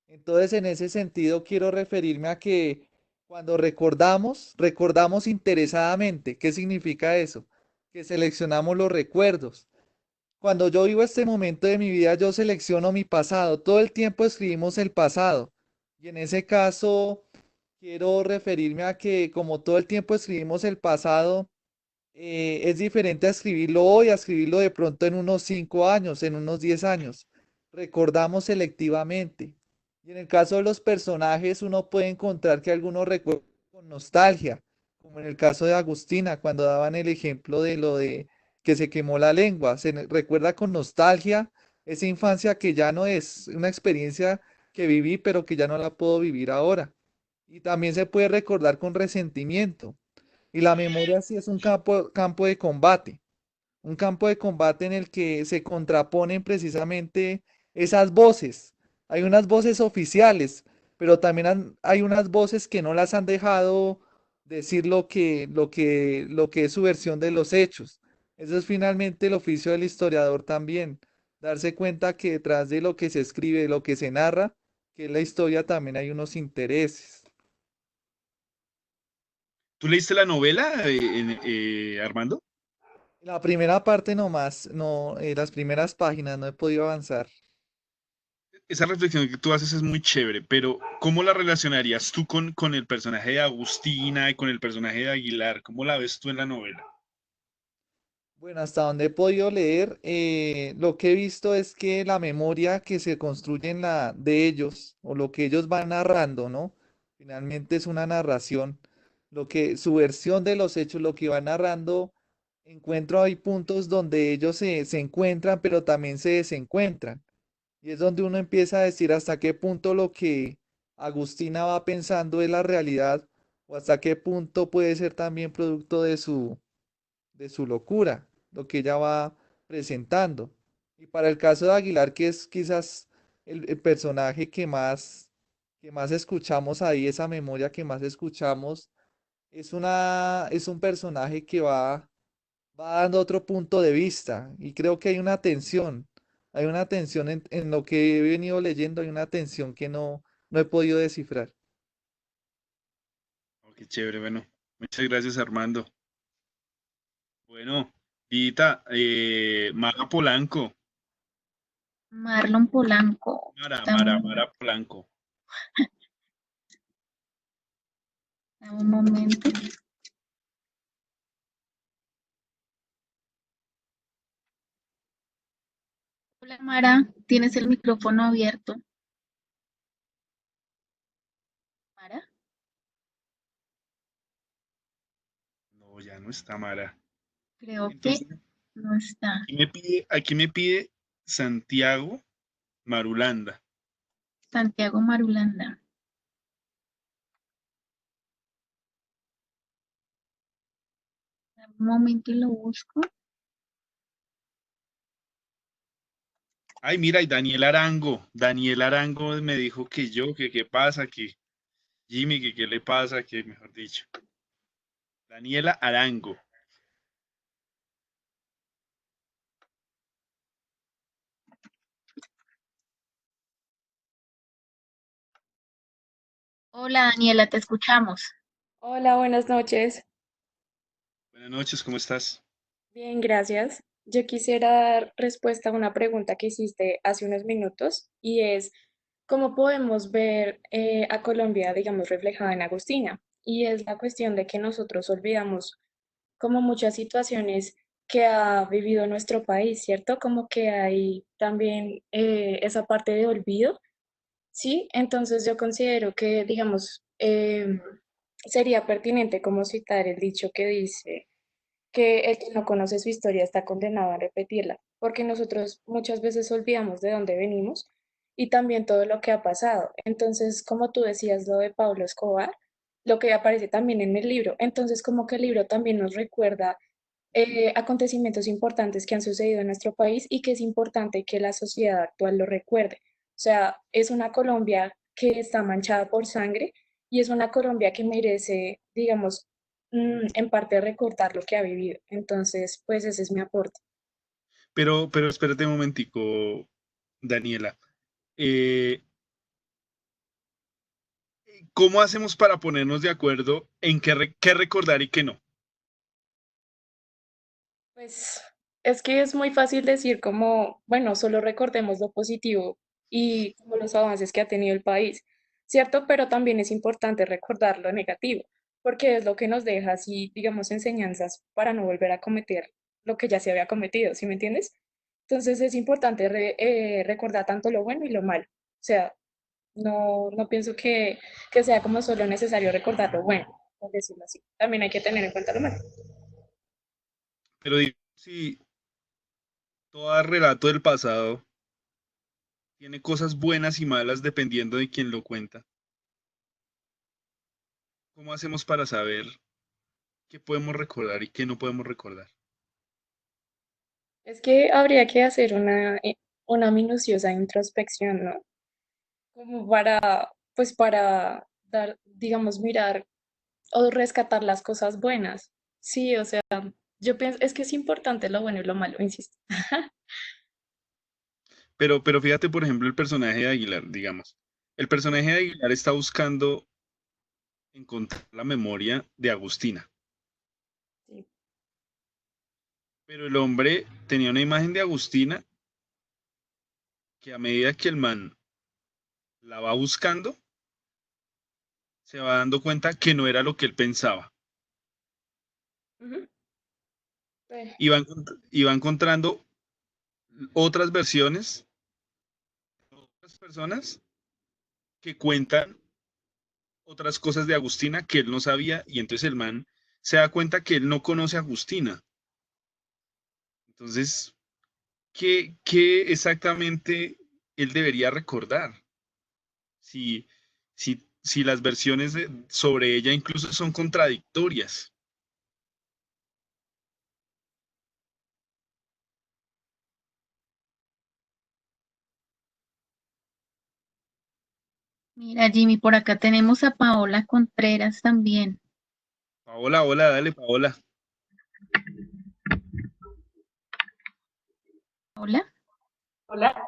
Entonces, en ese sentido, quiero referirme a que cuando recordamos, recordamos interesadamente. ¿Qué significa eso? Que seleccionamos los recuerdos. Cuando yo vivo este momento de mi vida, yo selecciono mi pasado. Todo el tiempo escribimos el pasado. Y en ese caso, quiero referirme a que como todo el tiempo escribimos el pasado, es diferente a escribirlo hoy, a escribirlo de pronto en unos 5 años, en unos 10 años. Recordamos selectivamente. Y en el caso de los personajes, uno puede encontrar que algunos recuerdan con nostalgia, como en el caso de Agustina, cuando daban el ejemplo de lo de que se quemó la lengua. Recuerda con nostalgia esa infancia que ya no es una experiencia que viví, pero que ya no la puedo vivir ahora. Y también se puede recordar con resentimiento. Y la memoria sí es un campo de combate, un campo de combate en el que se contraponen precisamente esas voces. Hay unas voces oficiales, pero también hay unas voces que no las han dejado decir lo que es su versión de los hechos. Eso es finalmente el oficio del historiador también, darse cuenta que detrás de lo que se escribe, de lo que se narra, que es la historia, también hay unos intereses. ¿Tú leíste la novela, Armando? La primera parte nomás, no, las primeras páginas no he podido avanzar. Esa reflexión que tú haces es muy chévere, pero ¿cómo la relacionarías tú con el personaje de Agustina y con el personaje de Aguilar? ¿Cómo la ves tú en la novela? Bueno, hasta donde he podido leer, lo que he visto es que la memoria que se construye en de ellos, o lo que ellos van narrando, ¿no? Finalmente es una narración, su versión de los hechos, lo que va narrando, encuentro hay puntos donde ellos se encuentran, pero también se desencuentran. Y es donde uno empieza a decir hasta qué punto lo que Agustina va pensando es la realidad, o hasta qué punto puede ser también producto de su locura, lo que ella va presentando. Y para el caso de Aguilar, que es quizás el personaje que más escuchamos ahí, esa memoria que más escuchamos, es un personaje que va dando otro punto de vista y creo que hay una tensión en lo que he venido leyendo, hay una tensión que no he podido descifrar. Oh, qué chévere, bueno. Muchas gracias, Armando. Bueno, Vita, Mara Polanco. Marlon Polanco. Mara Polanco. Dame un momento. Hola Mara, tienes el micrófono abierto. Mara, No, ya no está Mara. creo que Entonces, no está. aquí me pide Santiago Marulanda. Santiago Marulanda. Dame un momento y lo busco. Ay, mira, y Daniel Arango. Daniel Arango me dijo que que qué pasa, que Jimmy, que qué le pasa, que mejor dicho. Daniela Arango. Hola Daniela, te escuchamos. Hola, buenas noches. Buenas noches, ¿cómo estás? Bien, gracias. Yo quisiera dar respuesta a una pregunta que hiciste hace unos minutos y es, ¿cómo podemos ver a Colombia, digamos, reflejada en Agustina? Y es la cuestión de que nosotros olvidamos como muchas situaciones que ha vivido nuestro país, ¿cierto? Como que hay también esa parte de olvido, ¿sí? Entonces yo considero que, digamos, sería pertinente como citar el dicho que dice que el que no conoce su historia está condenado a repetirla, porque nosotros muchas veces olvidamos de dónde venimos y también todo lo que ha pasado. Entonces, como tú decías, lo de Pablo Escobar, lo que aparece también en el libro, entonces como que el libro también nos recuerda acontecimientos importantes que han sucedido en nuestro país y que es importante que la sociedad actual lo recuerde. O sea, es una Colombia que está manchada por sangre y es una Colombia que merece, digamos, en parte recordar lo que ha vivido. Entonces, pues ese es mi aporte. Pero espérate un momentico, Daniela. Eh, ¿Cómo hacemos para ponernos de acuerdo en qué recordar y qué no? Pues es que es muy fácil decir como, bueno, solo recordemos lo positivo y como los avances que ha tenido el país, ¿cierto? Pero también es importante recordar lo negativo, porque es lo que nos deja así, digamos, enseñanzas para no volver a cometer lo que ya se había cometido, ¿sí me entiendes? Entonces es importante recordar tanto lo bueno y lo malo. O sea, no pienso que sea como solo necesario recordar lo bueno, por decirlo así. También hay que tener en cuenta lo malo. Pero si todo relato del pasado tiene cosas buenas y malas dependiendo de quién lo cuenta, ¿cómo hacemos para saber qué podemos recordar y qué no podemos recordar? Es que habría que hacer una minuciosa introspección, ¿no? Como para, pues para dar, digamos, mirar o rescatar las cosas buenas. Sí, o sea, yo pienso, es que es importante lo bueno y lo malo, insisto. Pero fíjate, por ejemplo, el personaje de Aguilar, digamos. El personaje de Aguilar está buscando encontrar la memoria de Agustina, Sí. pero el hombre tenía una imagen de Agustina que a medida que el man la va buscando, se va dando cuenta que no era lo que él pensaba. Ujú. Sí. Y va encontrando otras versiones, otras personas que cuentan otras cosas de Agustina que él no sabía y entonces el man se da cuenta que él no conoce a Agustina. Entonces, qué exactamente él debería recordar? Si, si las versiones sobre ella incluso son contradictorias. Mira, Jimmy, por acá tenemos a Paola Contreras también. Paola, hola, dale, Paola. Hola. Hola.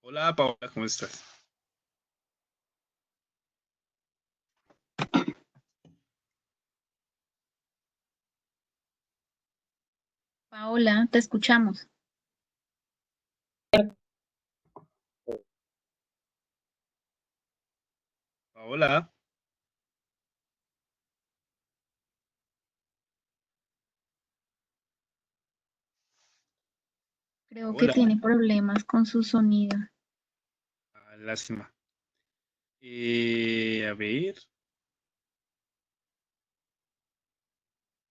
Hola, Paola, ¿cómo estás? Paola, te escuchamos. Paola, Creo que hola. tiene problemas con su sonido. Ah, lástima. A ver.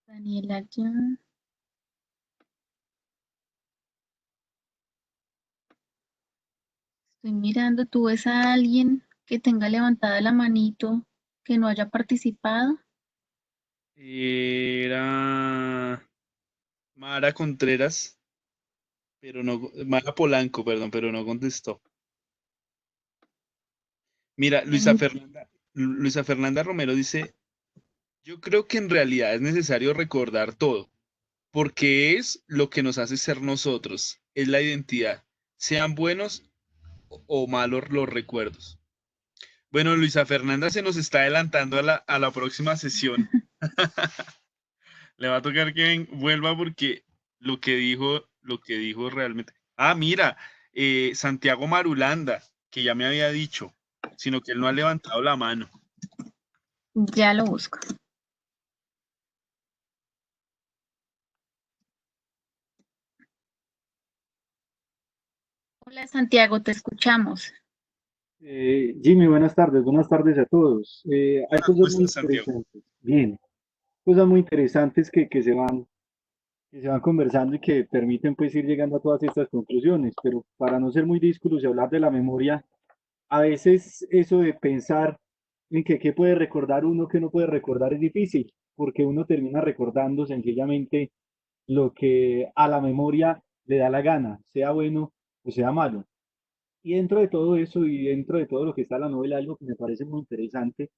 Daniela ya. Estoy mirando, ¿tú ves a alguien que tenga levantada la manito que no haya participado? Era Mara Contreras, pero no, Mara Polanco, perdón, pero no contestó. Mira, Luisa Fernanda Romero dice, yo creo que en realidad es necesario recordar todo, porque es lo que nos hace ser nosotros, es la identidad, sean buenos o malos los recuerdos. Bueno, Luisa Fernanda se nos está adelantando a la próxima sesión. Le va a tocar que vuelva porque lo que dijo realmente. Ah, mira, Santiago Marulanda, que ya me había dicho, sino que él no ha levantado la mano. Ya lo busco. Hola Santiago, te escuchamos. Jimmy, buenas tardes a todos. Hay Hola, ¿cómo cosas muy estás, Santiago? interesantes, bien, cosas muy interesantes que se van conversando y que permiten pues ir llegando a todas estas conclusiones, pero para no ser muy díscolos y hablar de la memoria, a veces eso de pensar en que qué puede recordar uno, qué no puede recordar es difícil, porque uno termina recordando sencillamente lo que a la memoria le da la gana, sea bueno o sea malo. Y dentro de todo eso y dentro de todo lo que está en la novela, algo que me parece muy interesante,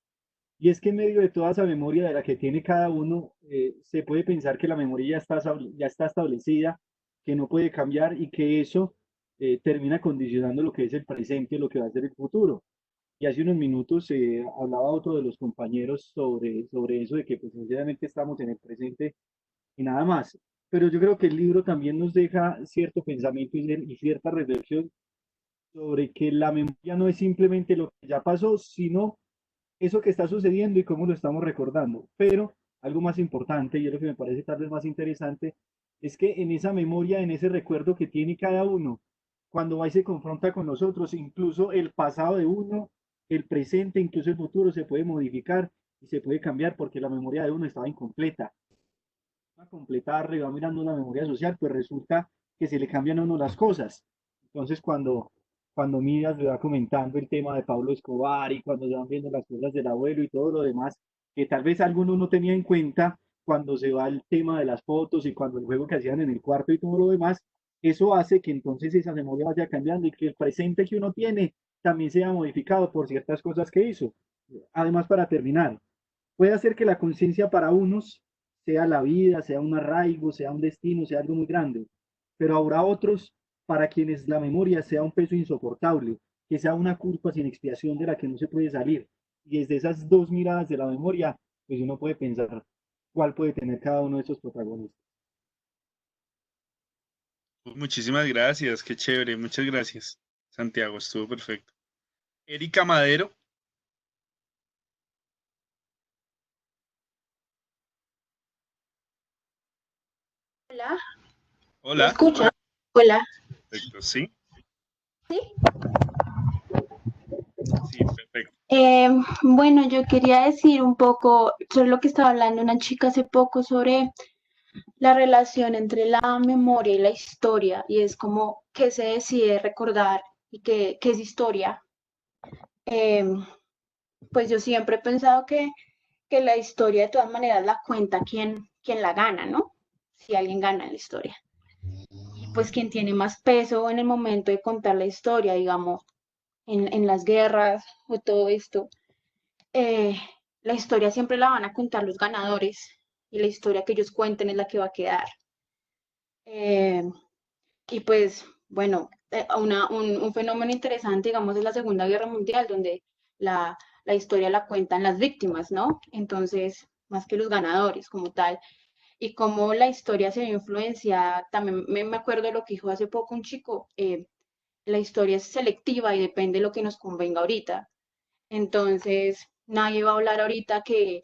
y es que en medio de toda esa memoria de la que tiene cada uno, se puede pensar que la memoria ya está establecida, que no puede cambiar y que eso termina condicionando lo que es el presente, lo que va a ser el futuro. Y hace unos minutos hablaba otro de los compañeros sobre eso, de que pues sinceramente estamos en el presente y nada más. Pero yo creo que el libro también nos deja cierto pensamiento y cierta reflexión sobre que la memoria no es simplemente lo que ya pasó, sino eso que está sucediendo y cómo lo estamos recordando. Pero algo más importante, y es lo que me parece tal vez más interesante, es que en esa memoria, en ese recuerdo que tiene cada uno, cuando va y se confronta con nosotros, incluso el pasado de uno, el presente, incluso el futuro se puede modificar y se puede cambiar porque la memoria de uno estaba incompleta. A completar, y va mirando la memoria social, pues resulta que se le cambian a uno las cosas. Entonces, cuando Midas le va comentando el tema de Pablo Escobar y cuando se van viendo las cosas del abuelo y todo lo demás, que tal vez alguno no tenía en cuenta cuando se va el tema de las fotos y cuando el juego que hacían en el cuarto y todo lo demás, eso hace que entonces esa memoria vaya cambiando y que el presente que uno tiene también sea modificado por ciertas cosas que hizo. Además, para terminar, puede hacer que la conciencia para unos sea la vida, sea un arraigo, sea un destino, sea algo muy grande, pero habrá otros para quienes la memoria sea un peso insoportable, que sea una culpa sin expiación de la que no se puede salir. Y desde esas dos miradas de la memoria, pues uno puede pensar cuál puede tener cada uno de esos protagonistas. Muchísimas gracias, qué chévere, muchas gracias, Santiago, estuvo perfecto. Erika Madero, Hola, ¿me hola. escucha? Hola. Perfecto, ¿sí? ¿Sí? Sí, perfecto. Bueno, yo quería decir un poco sobre lo que estaba hablando una chica hace poco sobre la relación entre la memoria y la historia, y es como qué se decide recordar y qué es historia. Em, pues yo siempre he pensado que la historia de todas maneras la cuenta quien la gana, ¿no? Si alguien gana la historia. Y pues quien tiene más peso en el momento de contar la historia, digamos. en las guerras o todo esto, la historia siempre la van a contar los ganadores y la historia que ellos cuenten es la que va a quedar. Eh, y pues, bueno, un fenómeno interesante, digamos, es la Segunda Guerra Mundial, donde la historia la cuentan las víctimas, ¿no? Entonces, más que los ganadores como tal. Y cómo la historia se ve influenciada, también me acuerdo de lo que dijo hace poco un chico, la historia es selectiva y depende de lo que nos convenga ahorita. Entonces, nadie va a hablar ahorita que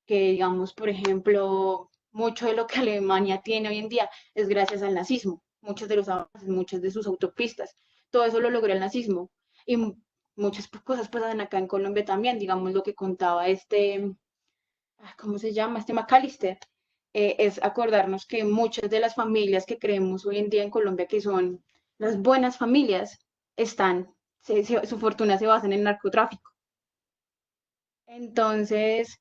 digamos, por ejemplo, mucho de lo que Alemania tiene hoy en día es gracias al nazismo. Muchos de los avances, muchas de sus autopistas, todo eso lo logró el nazismo. Y muchas cosas pasan acá en Colombia también, digamos lo que contaba ¿cómo se llama? Este McAllister. Es acordarnos que muchas de las familias que creemos hoy en día en Colombia, que son las buenas familias, su fortuna se basa en el narcotráfico. Entonces,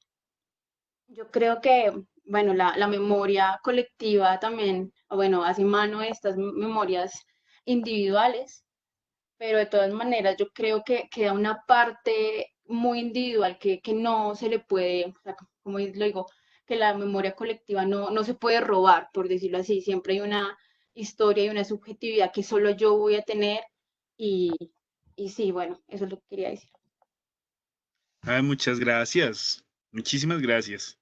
yo creo que, bueno, la memoria colectiva también, bueno, hace mano a estas memorias individuales, pero de todas maneras yo creo que queda una parte muy individual que no se le puede, o sea, como lo digo, que la memoria colectiva no se puede robar, por decirlo así, siempre hay una historia y una subjetividad que solo yo voy a tener y, y sí, bueno, eso es lo que quería decir. Ay, muchas gracias. Muchísimas gracias.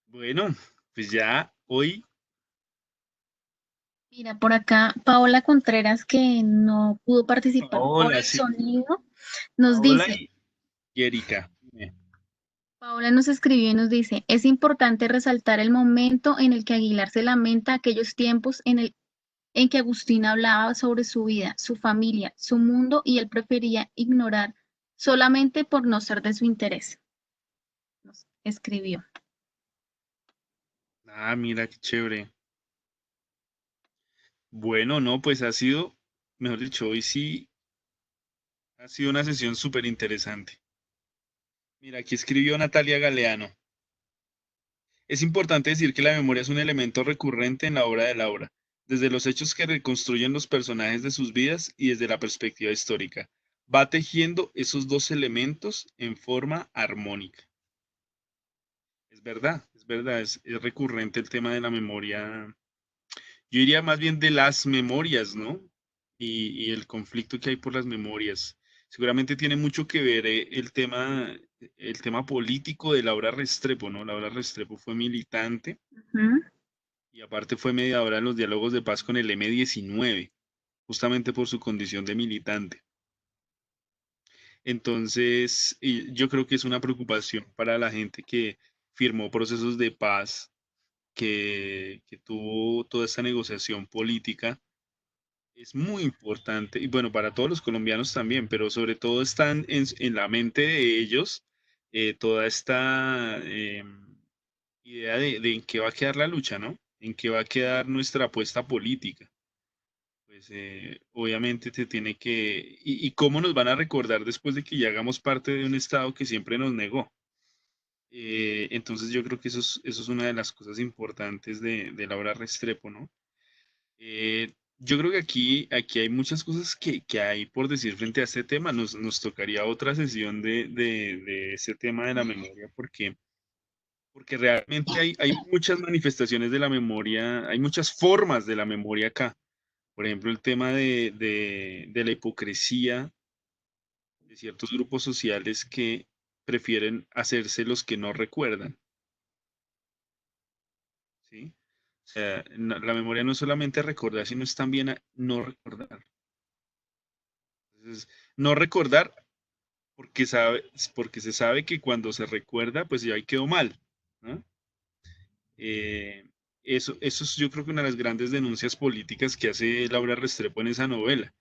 Bueno, pues ya hoy. Mira, por acá Paola Contreras, que no pudo participar por Hola, el sí. sonido, nos Paola dice, y Erika. Paola nos escribió y nos dice, es importante resaltar el momento en el que Aguilar se lamenta aquellos tiempos en que Agustín hablaba sobre su vida, su familia, su mundo y él prefería ignorar solamente por no ser de su interés. Nos escribió. Ah, mira qué chévere. Bueno, no, pues ha sido, mejor dicho, hoy sí ha sido una sesión súper interesante. Mira, aquí escribió Natalia Galeano. Es importante decir que la memoria es un elemento recurrente en la obra de Laura, desde los hechos que reconstruyen los personajes de sus vidas y desde la perspectiva histórica. Va tejiendo esos dos elementos en forma armónica. Es recurrente el tema de la memoria. Yo diría más bien de las memorias, ¿no? Y el conflicto que hay por las memorias. Seguramente tiene mucho que ver el tema político de Laura Restrepo, ¿no? Laura Restrepo fue militante y aparte fue mediadora en los diálogos de paz con el M-19, justamente por su condición de militante. Entonces, yo creo que es una preocupación para la gente que firmó procesos de paz, que tuvo toda esta negociación política. Es muy importante, y bueno, para todos los colombianos también, pero sobre todo están en la mente de ellos toda esta idea de en qué va a quedar la lucha, ¿no? En qué va a quedar nuestra apuesta política. Pues obviamente te tiene que... Y cómo nos van a recordar después de que ya hagamos parte de un Estado que siempre nos negó. Entonces yo creo que eso es una de las cosas importantes de Laura Restrepo, ¿no? Yo creo que aquí hay muchas cosas que hay por decir frente a este tema. Nos tocaría otra sesión de ese tema de la memoria porque realmente hay muchas manifestaciones de la memoria, hay muchas formas de la memoria acá. Por ejemplo, el tema de la hipocresía de ciertos grupos sociales que prefieren hacerse los que no recuerdan, ¿sí? O sea, la memoria no es solamente recordar, sino es también no recordar. Entonces, no recordar porque se sabe que cuando se recuerda, pues ya ahí quedó mal, ¿no? Eso es yo creo que una de las grandes denuncias políticas que hace Laura Restrepo en esa novela.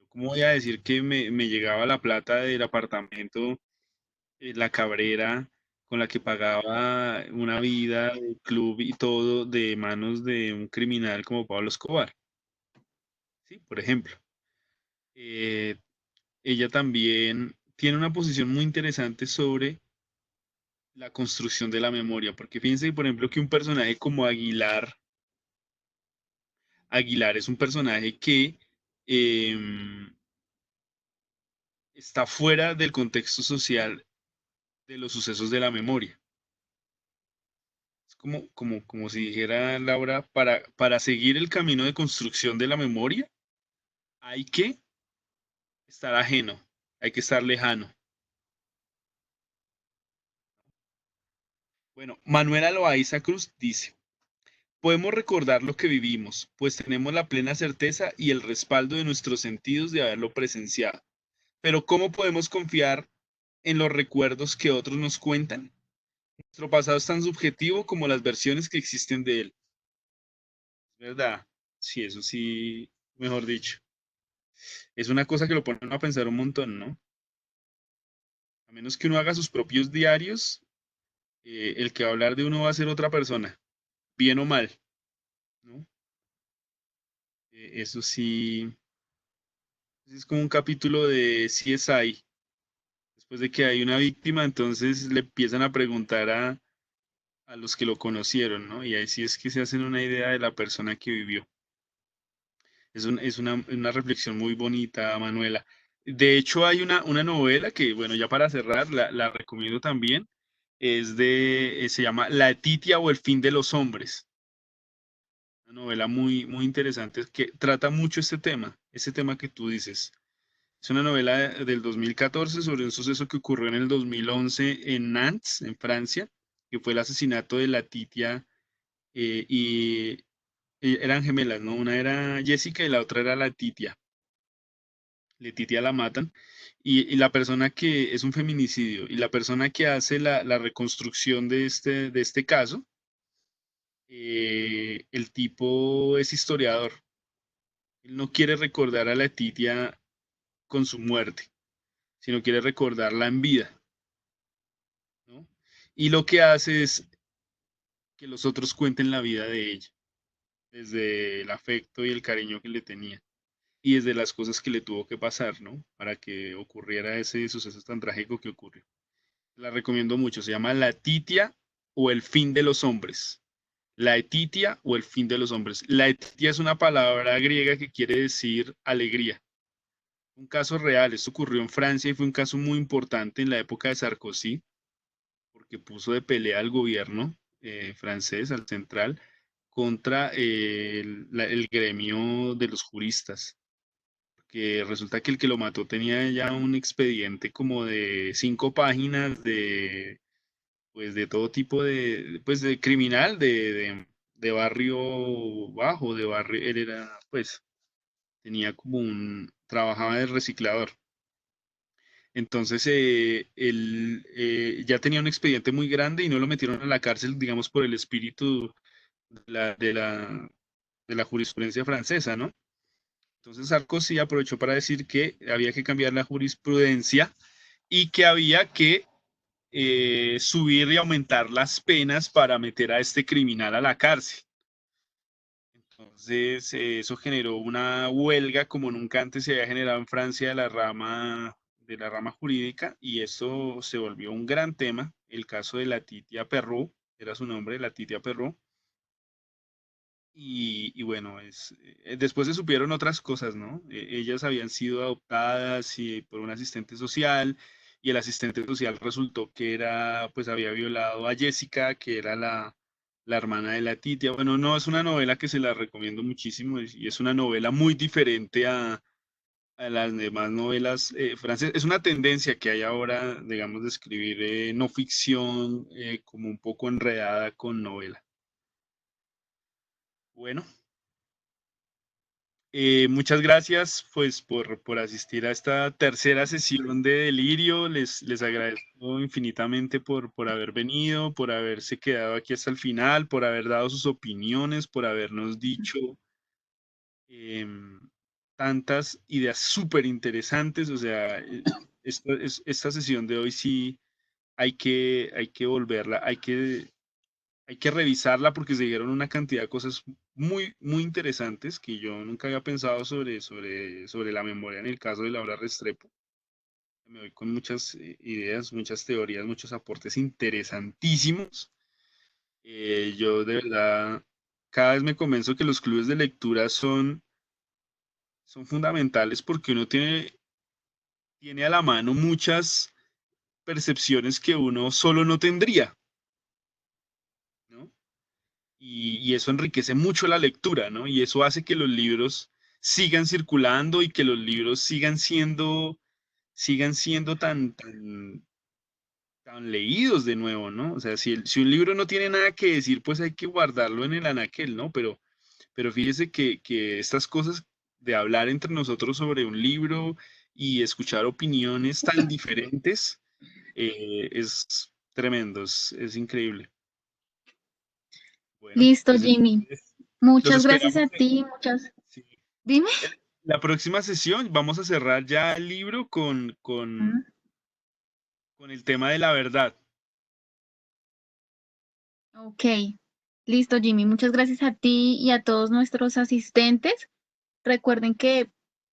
¿Cómo voy a decir que me llegaba la plata del apartamento La Cabrera con la que pagaba una vida de club y todo de manos de un criminal como Pablo Escobar? Sí, por ejemplo. Eh, Ella también tiene una posición muy interesante sobre la construcción de la memoria, porque fíjense, por ejemplo, que un personaje como Aguilar es un personaje que eh, está fuera del contexto social de los sucesos de la memoria. Es como si dijera Laura, para seguir el camino de construcción de la memoria, hay que estar ajeno, hay que estar lejano. Bueno, Manuela Loaiza Cruz dice, podemos recordar lo que vivimos, pues tenemos la plena certeza y el respaldo de nuestros sentidos de haberlo presenciado. Pero ¿cómo podemos confiar en los recuerdos que otros nos cuentan? Nuestro pasado es tan subjetivo como las versiones que existen de él. ¿Verdad? Sí, eso sí, mejor dicho. Es una cosa que lo pone a pensar un montón, ¿no? A menos que uno haga sus propios diarios, el que va a hablar de uno va a ser otra persona, bien o mal, ¿no? Eso sí, es como un capítulo de CSI. Después de que hay una víctima, entonces le empiezan a preguntar a los que lo conocieron, ¿no? Y ahí sí es que se hacen una idea de la persona que vivió. Es una reflexión muy bonita, Manuela. De hecho, hay una novela que, bueno, ya para cerrar, la recomiendo también. Se llama La Titia o el fin de los hombres. Una novela muy, muy interesante que trata mucho ese tema que tú dices. Es una novela del 2014 sobre un suceso que ocurrió en el 2011 en Nantes, en Francia, que fue el asesinato de la Titia y eran gemelas, ¿no? Una era Jessica y la otra era la Titia. Letitia la matan y la persona que es un feminicidio y la persona que hace la reconstrucción de este caso, el tipo es historiador. Él no quiere recordar a Letitia con su muerte, sino quiere recordarla en vida, ¿no? Y lo que hace es que los otros cuenten la vida de ella, desde el afecto y el cariño que le tenía. Y desde las cosas que le tuvo que pasar, ¿no? Para que ocurriera ese suceso tan trágico que ocurrió. La recomiendo mucho. Se llama La Titia o el fin de los hombres. La etitia o el fin de los hombres. La etitia es una palabra griega que quiere decir alegría. Un caso real. Esto ocurrió en Francia y fue un caso muy importante en la época de Sarkozy, porque puso de pelea al gobierno francés, al central, contra el gremio de los juristas. Que resulta que el que lo mató tenía ya un expediente como de 5 páginas pues de todo tipo pues de criminal, de barrio bajo, de barrio, él era, pues, tenía trabajaba de reciclador. Entonces, él ya tenía un expediente muy grande y no lo metieron a la cárcel, digamos, por el espíritu de de la jurisprudencia francesa, ¿no? Entonces Sarkozy aprovechó para decir que había que cambiar la jurisprudencia y que había que subir y aumentar las penas para meter a este criminal a la cárcel. Entonces, eso generó una huelga como nunca antes se había generado en Francia de la rama jurídica, y eso se volvió un gran tema. El caso de la Titia Perrot, era su nombre, la Titia Perrot. Y bueno, después se supieron otras cosas, ¿no? Ellas habían sido adoptadas por un asistente social, y el asistente social resultó que pues había violado a Jessica, que era la hermana de la Titia. Bueno, no, es una novela que se la recomiendo muchísimo, y es una novela muy diferente a las demás novelas francesas. Es una tendencia que hay ahora, digamos, de escribir no ficción como un poco enredada con novela. Bueno. Muchas gracias pues por asistir a esta tercera sesión de Delirio. Les agradezco infinitamente por haber venido, por haberse quedado aquí hasta el final, por haber dado sus opiniones, por habernos dicho tantas ideas súper interesantes. O sea, esta sesión de hoy sí hay que volverla, hay que revisarla porque se dieron una cantidad de cosas muy, muy interesantes que yo nunca había pensado sobre la memoria en el caso de Laura Restrepo. Me voy con muchas ideas, muchas teorías, muchos aportes interesantísimos. Yo de verdad cada vez me convenzo que los clubes de lectura son fundamentales porque uno tiene tiene a la mano muchas percepciones que uno solo no tendría, ¿no? Y eso enriquece mucho la lectura, ¿no? Y eso hace que los libros sigan circulando y que los libros sigan siendo tan leídos de nuevo, ¿no? O sea, si un libro no tiene nada que decir, pues hay que guardarlo en el anaquel, ¿no? Pero fíjese que estas cosas de hablar entre nosotros sobre un libro y escuchar opiniones tan diferentes es tremendo, es increíble. Bueno, Listo, pues Jimmy. entonces los Muchas gracias a esperamos. ti, Sí. Dime. La próxima sesión vamos a cerrar ya el libro con el tema de la verdad. Ok, listo, Jimmy. Muchas gracias a ti y a todos nuestros asistentes. Recuerden que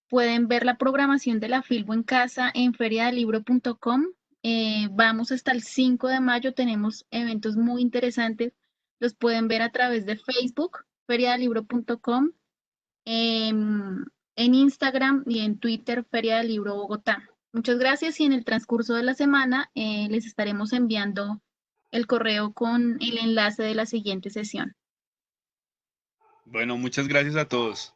pueden ver la programación de la Filbo en casa en feriadelibro.com. Vamos hasta el 5 de mayo, tenemos eventos muy interesantes. Los pueden ver a través de Facebook, feriadelibro.com, en Instagram y en Twitter, Feria del Libro Bogotá. Muchas gracias y en el transcurso de la semana les estaremos enviando el correo con el enlace de la siguiente sesión. Bueno, muchas gracias a todos.